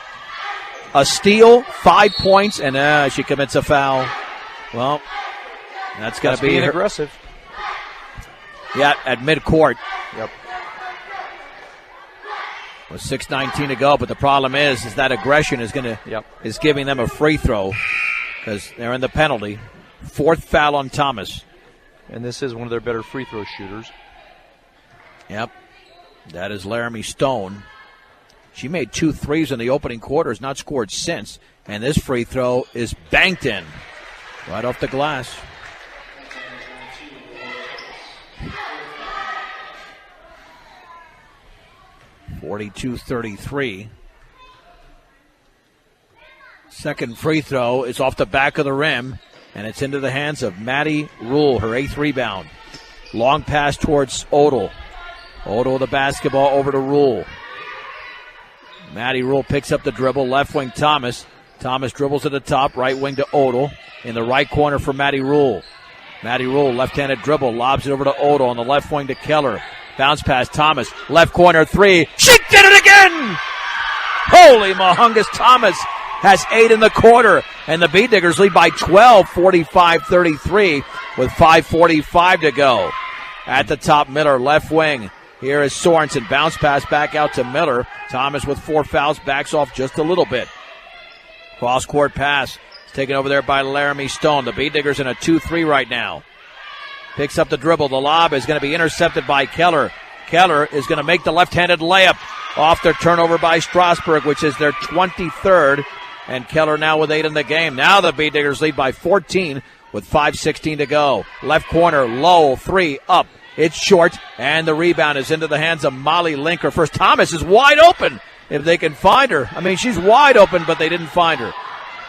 A steal, 5 points, and she commits a foul. Well, that's going to be being aggressive. Yeah, at midcourt. Yep. With 6:19 to go, but the problem is that aggression is is giving them a free throw because they're in the penalty. 4th foul on Thomas. And this is one of their better free throw shooters. Yep. That is Laramie Stone. She made 2 threes in the opening quarter, has not scored since. And this free throw is banked in. Right off the glass. (42-33). Second free throw is off the back of the rim, and it's into the hands of Maddie Rule, her 8th rebound. Long pass towards Odell. Odell with the basketball over to Rule. Maddie Rule picks up the dribble. Left wing Thomas. Thomas dribbles to the top. Right wing to Odell. In the right corner for Maddie Rule. Maddie Rule, left-handed dribble. Lobs it over to Odell on the left wing to Keller. Bounce pass Thomas. Left corner 3. She did it again! Holy Mahungus. Thomas has 8 in the quarter. And the Beat Diggers lead by 12, 45-33 with 5:45 to go. At the top, Miller, left wing. Here is Sorensen. Bounce pass back out to Miller. Thomas with 4 fouls, backs off just a little bit. Cross-court pass. It's taken over there by Laramie Stone. The Beat Diggers in a 2-3 right now. Picks up the dribble. The lob is going to be intercepted by Keller. Keller is going to make the left-handed layup off their turnover by Strasburg, which is their 23rd. And Keller now with 8 in the game. Now the Beat Diggers lead by 14 with 5:16 to go. Left corner, Lowell, 3, up. It's short, and the rebound is into the hands of Molly Linker. First, Thomas is wide open, if they can find her. I mean, she's wide open, but they didn't find her.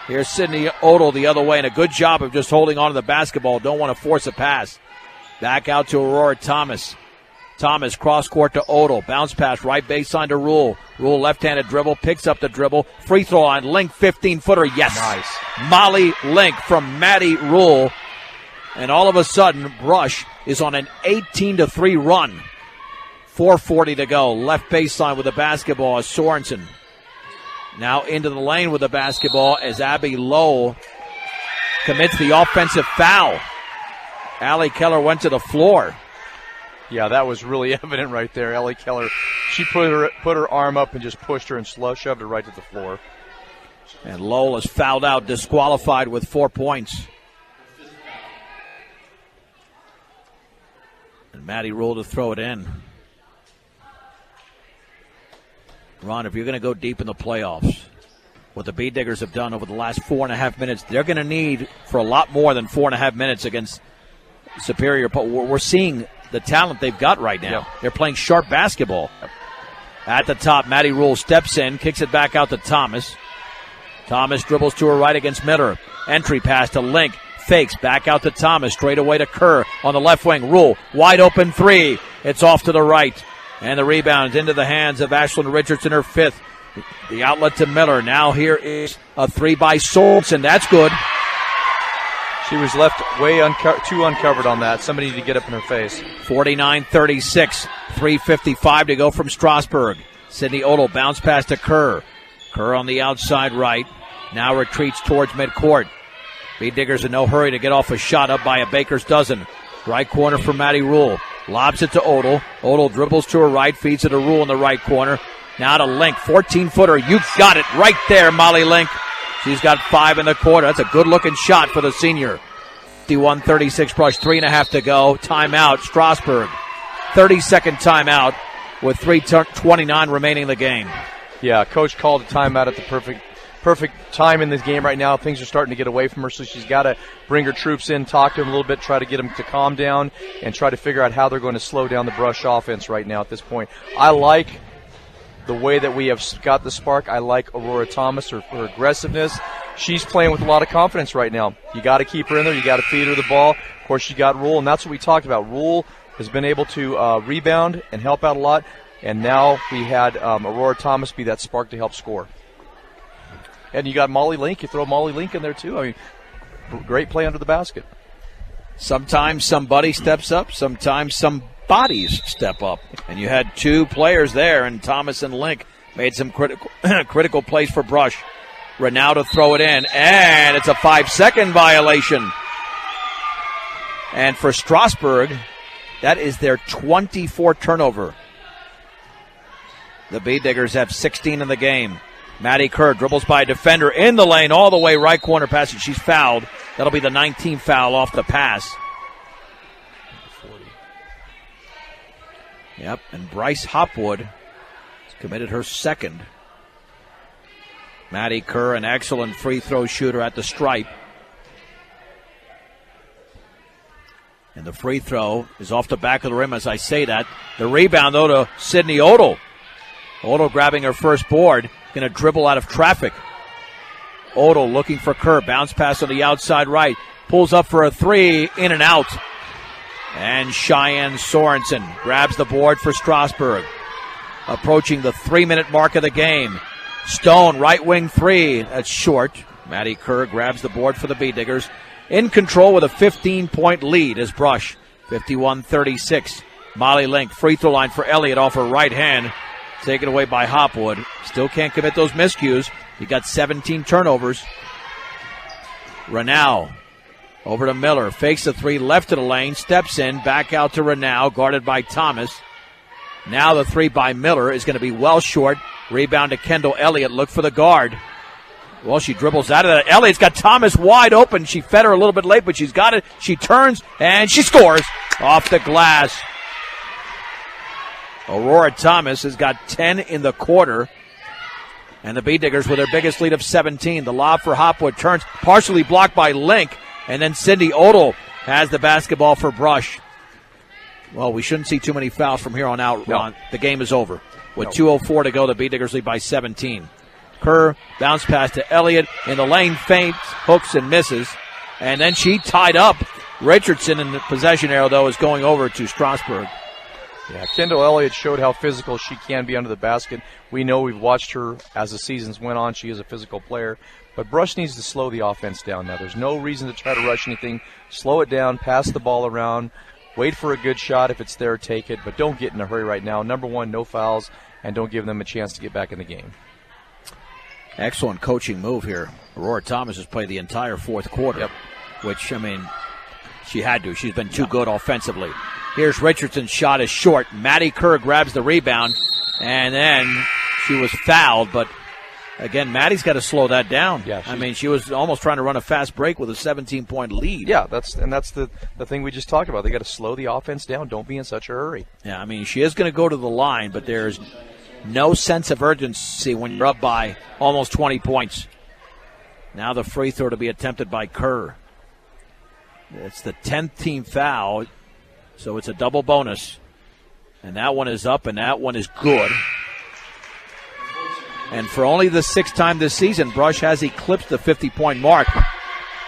Here's Sydney Odell the other way, and a good job of just holding on to the basketball. Don't want to force a pass. Back out to Aurora Thomas. Thomas cross court to Odell. Bounce pass right baseline to Rule. Rule left-handed dribble, picks up the dribble. Free throw line. Link 15-footer. Yes. Nice. Molly Link from Maddie Rule. And all of a sudden, Brush is on an 18-3 run. 4:40 to go. Left baseline with the basketball is Sorensen. Now into the lane with the basketball as Abby Lowe commits the offensive foul. Allie Keller went to the floor. Yeah, that was really evident right there. Allie Keller, she put her arm up and just pushed her and shoved her right to the floor. And Lowell is fouled out, disqualified with 4 points. And Maddie Rule to throw it in. Ron, if you're going to go deep in the playoffs, what the Bee Diggers have done over the last 4.5 minutes, they're going to need for a lot more than 4.5 minutes against Superior. But we're seeing the talent they've got right now. Yep. They're playing sharp basketball. Yep. At the top, Maddie Rule steps in, kicks it back out to Thomas. Thomas dribbles to her right against Miller. Entry pass to Link. Fakes back out to Thomas. Straight away to Kerr on the left wing. Rule, wide open three. It's off to the right. And the rebound into the hands of Ashlyn Richardson, her fifth. The outlet to Miller. Now here is a three by Sorensen. That's good. She was left way too uncovered on that. Somebody needed to get up in her face. 49-36. 3:55 to go from Strasburg. Sydney Odell bounce pass to Kerr. Kerr on the outside right. Now retreats towards midcourt. Bee Diggers in no hurry to get off a shot, up by a baker's dozen. Right corner for Maddie Rule. Lobs it to Odell. Odell dribbles to her right, feeds it to Rule in the right corner. Now to Link, 14-footer. You got it right there, Molly Link. She's got 5 in the quarter. That's a good-looking shot for the senior. 51-36 Brush, 3.5 to go. Timeout, Strasburg. 30-second timeout with 3:29 remaining in the game. Yeah, Coach called a timeout at the perfect time in this game right now. Things are starting to get away from her, so she's got to bring her troops in, talk to them a little bit, try to get them to calm down, and try to figure out how they're going to slow down the Brush offense right now at this point. I like the way that we have got the spark. I like Aurora Thomas, her aggressiveness. She's playing with a lot of confidence right now. You got to keep her in there. You got to feed her the ball. Of course, you got Rule, and that's what we talked about. Rule has been able to rebound and help out a lot, and now we had Aurora Thomas be that spark to help score. And you got Molly Link. You throw Molly Link in there, too. I mean, great play under the basket. Sometimes somebody steps up. Sometimes some bodies step up. And you had two players there, and Thomas and Link made some critical plays for Brush. Renaud to throw it in, and it's a 5-second violation. And for Strasburg, that is their 24th turnover. The Bee Diggers have 16 in the game. Maddie Kerr dribbles by a defender in the lane, all the way right corner pass, and she's fouled. That'll be the 19th foul off the pass. 40. Yep, and Bryce Hopwood has committed her second. Maddie Kerr, an excellent free throw shooter at the stripe. And the free throw is off the back of the rim as I say that. The rebound, though, to Sydney Odell. Odell grabbing her first board. Going to dribble out of traffic. Odell looking for Kerr. Bounce pass on the outside right. Pulls up for a three. In and out. And Cheyenne Sorensen grabs the board for Strasburg. Approaching the 3-minute mark of the game. Stone, right wing three. That's short. Maddie Kerr grabs the board for the Bee Diggers. In control with a 15-point lead is Brush. 51-36. Molly Link, free throw line for Elliott off her right hand. Taken away by Hopwood. Still can't commit those miscues. He got 17 turnovers. Renaud over to Miller. Fakes the three left to the lane. Steps in. Back out to Renaud. Guarded by Thomas. Now the three by Miller is going to be well short. Rebound to Kendall Elliott. Look for the guard. Well, she dribbles out of that. Elliott's got Thomas wide open. She fed her a little bit late, but she's got it. She turns, and she scores off the glass. Aurora Thomas has got 10 in the quarter. And the Bee Diggers with their biggest lead of 17. The lob for Hopwood turns, partially blocked by Link. And then Cindy Odell has the basketball for Brush. Well, we shouldn't see too many fouls from here on out, Ron. No. The game is over. With 2:04 to go, the Bee Diggers lead by 17. Kerr bounce pass to Elliott in the lane, feints, hooks and misses. And then she tied up Richardson, in the possession arrow, though, is going over to Strasburg. Yeah, Kendall Elliott showed how physical she can be under the basket. We know, we've watched her as the seasons went on. She is a physical player. But Brush needs to slow the offense down now. There's no reason to try to rush anything. Slow it down, pass the ball around, wait for a good shot. If it's there, take it. But don't get in a hurry right now. Number one, no fouls, and don't give them a chance to get back in the game. Excellent coaching move here. Aurora Thomas has played the entire fourth quarter, Yep. Which, I mean, she had to. She's been too good offensively. Here's Richardson's shot is short. Maddie Kerr grabs the rebound, and then she was fouled. But, again, Maddie's got to slow that down. Yeah, I mean, she was almost trying to run a fast break with a 17-point lead. Yeah, that's the thing we just talked about. They got to slow the offense down. Don't be in such a hurry. Yeah, I mean, she is going to go to the line, but there's no sense of urgency when you're up by almost 20 points. Now the free throw to be attempted by Kerr. It's the 10th team foul, so it's a double bonus. And that one is up, and that one is good. And for only the sixth time this season, Brush has eclipsed the 50-point mark.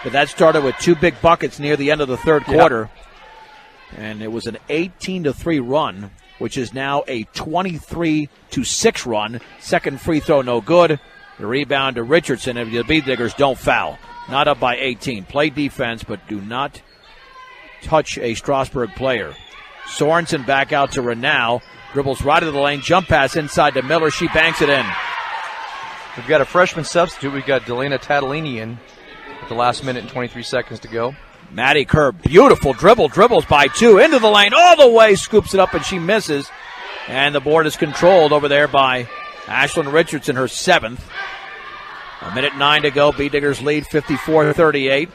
But that started with two big buckets near the end of the third quarter. And it was an 18-3 run, which is now a 23-6 run. Second free throw, no good. The rebound to Richardson, and the Bee Diggers don't foul. Not up by 18. Play defense, but do not touch a Strasburg player. Sorensen back out to Renau. Dribbles right of the lane. Jump pass inside to Miller. She banks it in. We've got a freshman substitute. We've got Delana Tatalini in at the last minute and 23 seconds to go. Maddie Kerr, beautiful dribbles by two. Into the lane, all the way. Scoops it up, and she misses. And the board is controlled over there by Ashlyn Richardson, her seventh. 1:09 to go. Bee Diggers lead 54-38.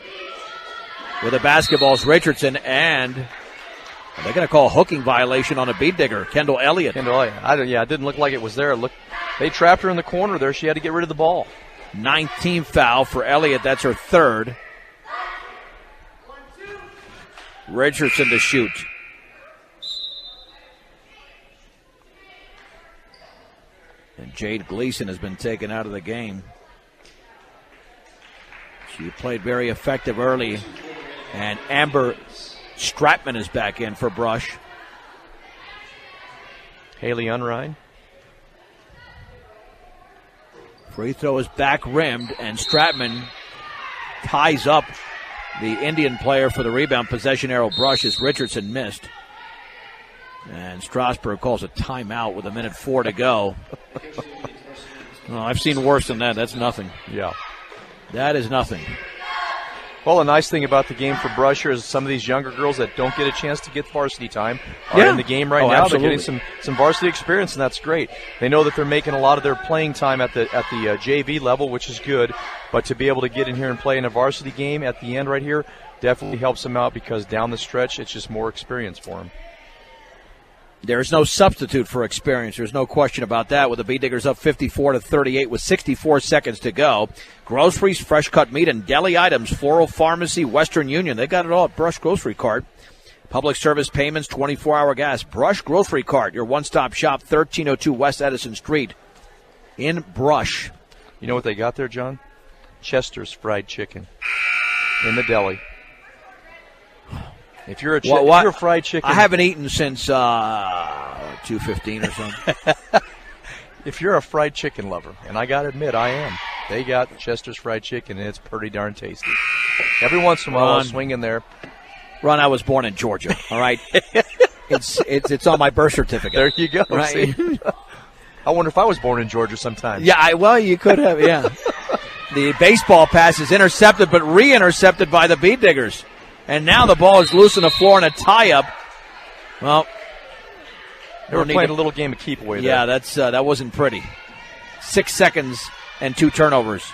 With the basketball's Richardson, and they're going to call a hooking violation on a Bee Digger, Kendall Elliott. Kendall Elliott. It didn't look like it was there. They trapped her in the corner there. She had to get rid of the ball. 19th foul for Elliott. That's her third. Richardson to shoot. And Jade Gleason has been taken out of the game. She played very effective early. And Amber Stratman is back in for Brush. Haley Unrein. Free throw is back rimmed, and Stratman ties up the Indian player for the rebound. Possession arrow Brush as Richardson missed. And Strasburg calls a timeout with 1:04 to go. Well, I've seen worse than that. That's nothing. Yeah. That is nothing. Well, the nice thing about the game for Brusher is some of these younger girls that don't get a chance to get varsity time are in the game right now. Absolutely. They're getting some varsity experience, and that's great. They know that they're making a lot of their playing time at the JV level, which is good. But to be able to get in here and play in a varsity game at the end right here definitely helps them out, because down the stretch it's just more experience for them. There is no substitute for experience. There's no question about that. With the Bee Diggers up 54-38 with 64 seconds to go. Groceries, fresh cut meat, and deli items. Floral Pharmacy, Western Union. They got it all at Brush Grocery Cart. Public service payments, 24-hour gas. Brush Grocery Cart, your one-stop shop, 1302 West Edison Street in Brush. You know what they got there, John? Chester's fried chicken in the deli. If you're a fried chicken, I haven't eaten since 2:15 or something. If you're a fried chicken lover, and I gotta admit I am, they got Chester's fried chicken, and it's pretty darn tasty. Every once in a while, I'll swing in there. Ron, I was born in Georgia. All right, it's on my birth certificate. There you go. Right? I wonder if I was born in Georgia sometime. Yeah, well, you could have. Yeah. The baseball pass is intercepted, but re-intercepted by the Bee Diggers. And now the ball is loose on the floor in a tie-up. Well, they were playing a little game of keep away there. Yeah, that wasn't pretty. 6 seconds and 2 turnovers.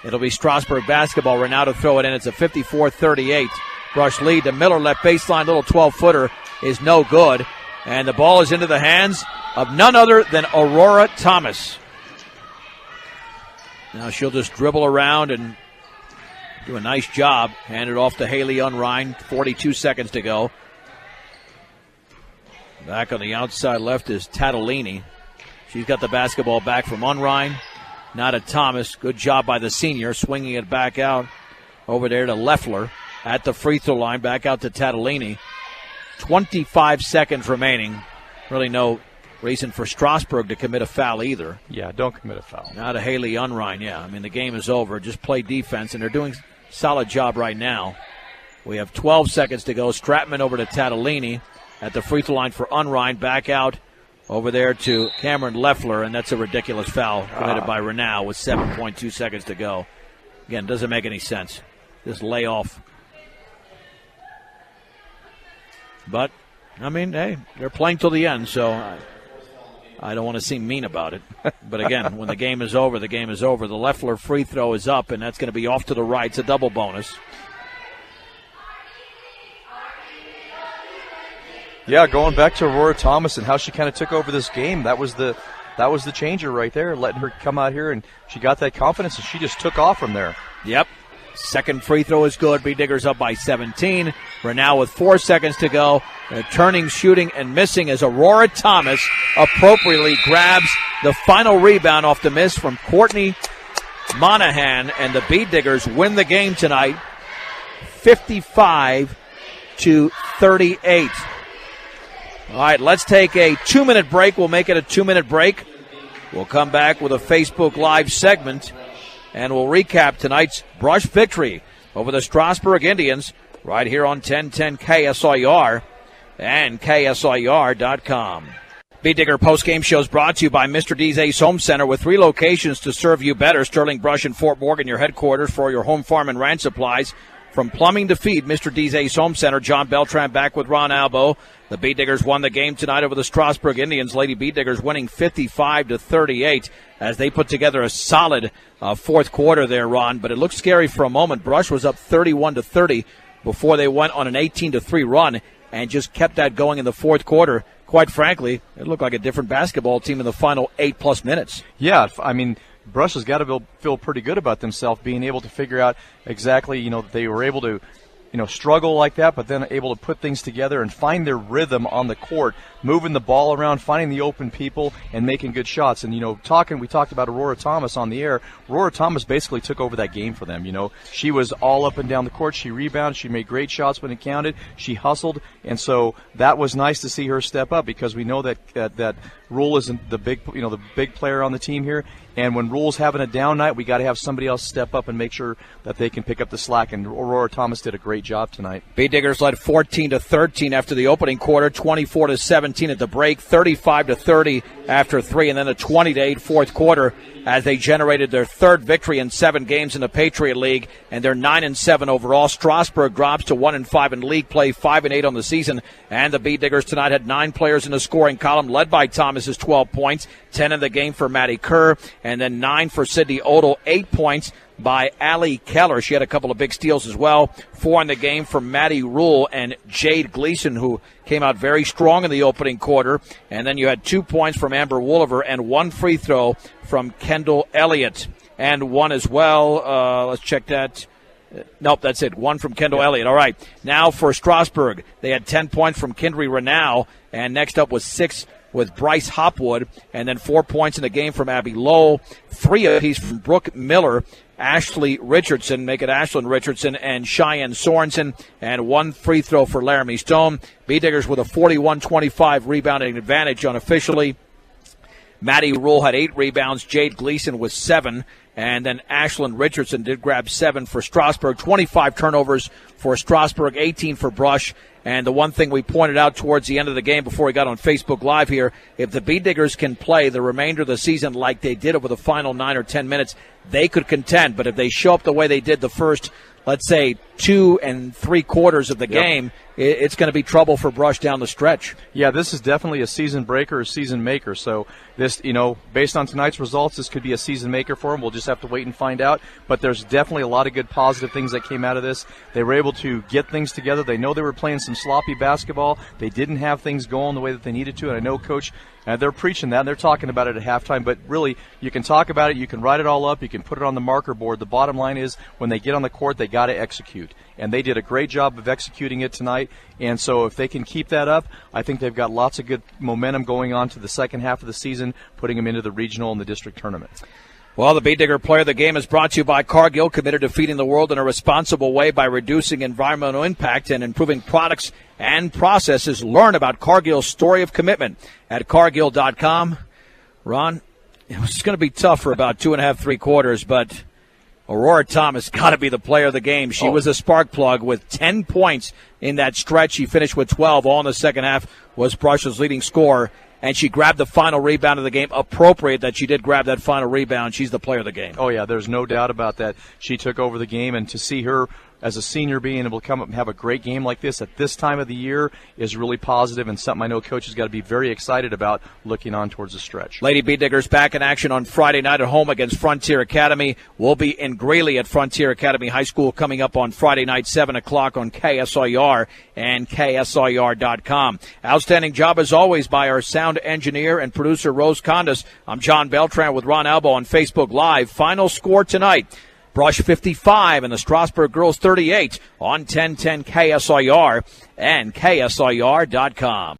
It'll be Strasburg basketball right now to throw it in. It's a 54-38 Brush lead. The Miller left baseline little 12-footer is no good. And the ball is into the hands of none other than Aurora Thomas. Now she'll just dribble around and do a nice job. Hand it off to Haley Unrein. 42 seconds to go. Back on the outside left is Tatalini. She's got the basketball back from Unrein. Now to Thomas. Good job by the senior, swinging it back out over there to Leffler at the free throw line. Back out to Tatalini. 25 seconds remaining. Really no reason for Strasburg to commit a foul either. Yeah, don't commit a foul. Now to Haley Unrein. Yeah, I mean, the game is over. Just play defense, and they're doing a solid job right now. We have 12 seconds to go. Stratman over to Tatalini at the free throw line for Unrein. Back out over there to Cameron Leffler, and that's a ridiculous foul committed by Renaud with 7.2 seconds to go. Again, doesn't make any sense. Just lay off. But, I mean, hey, they're playing till the end, so I don't want to seem mean about it. But again, when the game is over, the game is over. The Leffler free throw is up, and that's going to be off to the right. It's a double bonus. Yeah, going back to Aurora Thomas and how she kind of took over this game, that was the changer right there, letting her come out here, and she got that confidence, and she just took off from there. Yep. Second free throw is good. B-Diggers up by 17. Renaud with 4 seconds to go. Turning, shooting, and missing as Aurora Thomas appropriately grabs the final rebound off the miss from Courtney Monahan, and the B-Diggers win the game tonight 55-38. All right, let's take a 2-minute break. We'll make it a 2-minute break. We'll come back with a Facebook Live segment, and we'll recap tonight's Brush victory over the Strasburg Indians right here on 1010 KSIR and KSIR.com. B-Digger postgame show is brought to you by Mr. D's Ace Home Center with 3 locations to serve you better. Sterling Brush and Fort Morgan, your headquarters for your home, farm, and ranch supplies. From plumbing to feed, Mr. D's Ace Home Center. John Beltran back with Ron Albo. The B-Diggers won the game tonight over the Strasburg Indians. Lady B-Diggers winning 55-38 as they put together a solid fourth quarter there, Ron. But it looked scary for a moment. Brush was up 31-30 before they went on an 18-3 run and just kept that going in the fourth quarter. Quite frankly, it looked like a different basketball team in the final 8+ minutes. Yeah, I mean, Brush has got to feel pretty good about themselves, being able to figure out exactly, they were able to, struggle like that, but then able to put things together and find their rhythm on the court, moving the ball around, finding the open people, and making good shots. And, we talked about Aurora Thomas on the air. Aurora Thomas basically took over that game for them, She was all up and down the court. She rebounded. She made great shots when it counted. She hustled. And so that was nice to see her step up, because we know that Rule isn't the big player on the team here. And when Rule's having a down night, we got to have somebody else step up and make sure that they can pick up the slack. And Aurora Thomas did a great job tonight. B-Diggers led 14-13 after the opening quarter, 24-17 at the break, 35-30 after 3, and then a 20-8 fourth quarter as they generated their third victory in 7 games in the Patriot League, and they're 9-7 overall. Strasburg drops to 1-5 in league play, 5-8 on the season, and the B-Diggers tonight had 9 players in the scoring column, led by Thomas's 12 points, 10 in the game for Maddie Kerr, and then 9 for Sydney Odell, 8 points by Allie Keller. She had a couple of big steals as well. 4 in the game for Maddie Rule and Jade Gleason, who came out very strong in the opening quarter. And then you had 2 points from Amber Wooliver and 1 free throw from Kendall Elliott. And 1 as well. Let's check that. Nope, that's it. 1 from Kendall Elliott. All right. Now for Strasburg, they had 10 points from Kindry Renaud. And next up was 6 with Bryce Hopwood, and then 4 points in the game from Abby Lowe, 3 apiece from Brooke Miller, Ashley Richardson, make it Ashlyn Richardson, and Cheyenne Sorensen, and 1 free throw for Laramie Stone. B-Diggers with a 41-25 rebounding advantage unofficially. Maddie Rule had 8 rebounds, Jade Gleason with 7, and then Ashlyn Richardson did grab 7 for Strasburg. 25 turnovers for Strasburg, 18 for Brush. And the one thing we pointed out towards the end of the game before we got on Facebook Live here, if the B-Diggers can play the remainder of the season like they did over the final 9 or 10 minutes, they could contend. But if they show up the way they did the first, let's say, 2 3/4 of the game, it's going to be trouble for Brush down the stretch. Yeah, this is definitely a season breaker, a season maker. So this, based on tonight's results, this could be a season maker for them. We'll just have to wait and find out. But there's definitely a lot of good positive things that came out of this. They were able to get things together. They know they were playing some sloppy basketball. They didn't have things going the way that they needed to. And I know Coach, they're preaching that. They're talking about it at halftime. But really, you can talk about it. You can write it all up. You can put it on the marker board. The bottom line is when they get on the court, they got to execute. execute. And they did a great job of executing it tonight. And so if they can keep that up, I think they've got lots of good momentum going on to the second half of the season, putting them into the regional and the district tournament. Well, the Beet Digger Player of the Game is brought to you by Cargill, committed to feeding the world in a responsible way by reducing environmental impact and improving products and processes. Learn about Cargill's story of commitment at Cargill.com. Ron, it was going to be tough for about 2.5, 3 quarters, but Aurora Thomas got to be the player of the game. She was a spark plug with 10 points in that stretch. She finished with 12. All in the second half was Brush's leading scorer. And she grabbed the final rebound of the game. Appropriate that she did grab that final rebound. She's the player of the game. Oh, yeah, there's no doubt about that. She took over the game, and to see her as a senior being able to come up and have a great game like this at this time of the year is really positive and something I know Coach has got to be very excited about looking on towards the stretch. Lady Beet Diggers back in action on Friday night at home against Frontier Academy. We'll be in Greeley at Frontier Academy High School coming up on Friday night, 7 o'clock on KSIR and KSIR.com. Outstanding job as always by our sound engineer and producer Rose Condas. I'm John Beltran with Ron Albo on Facebook Live. Final score tonight: Brush 55 and the Strasburg girls 38 on 1010 KSIR and KSIR.com.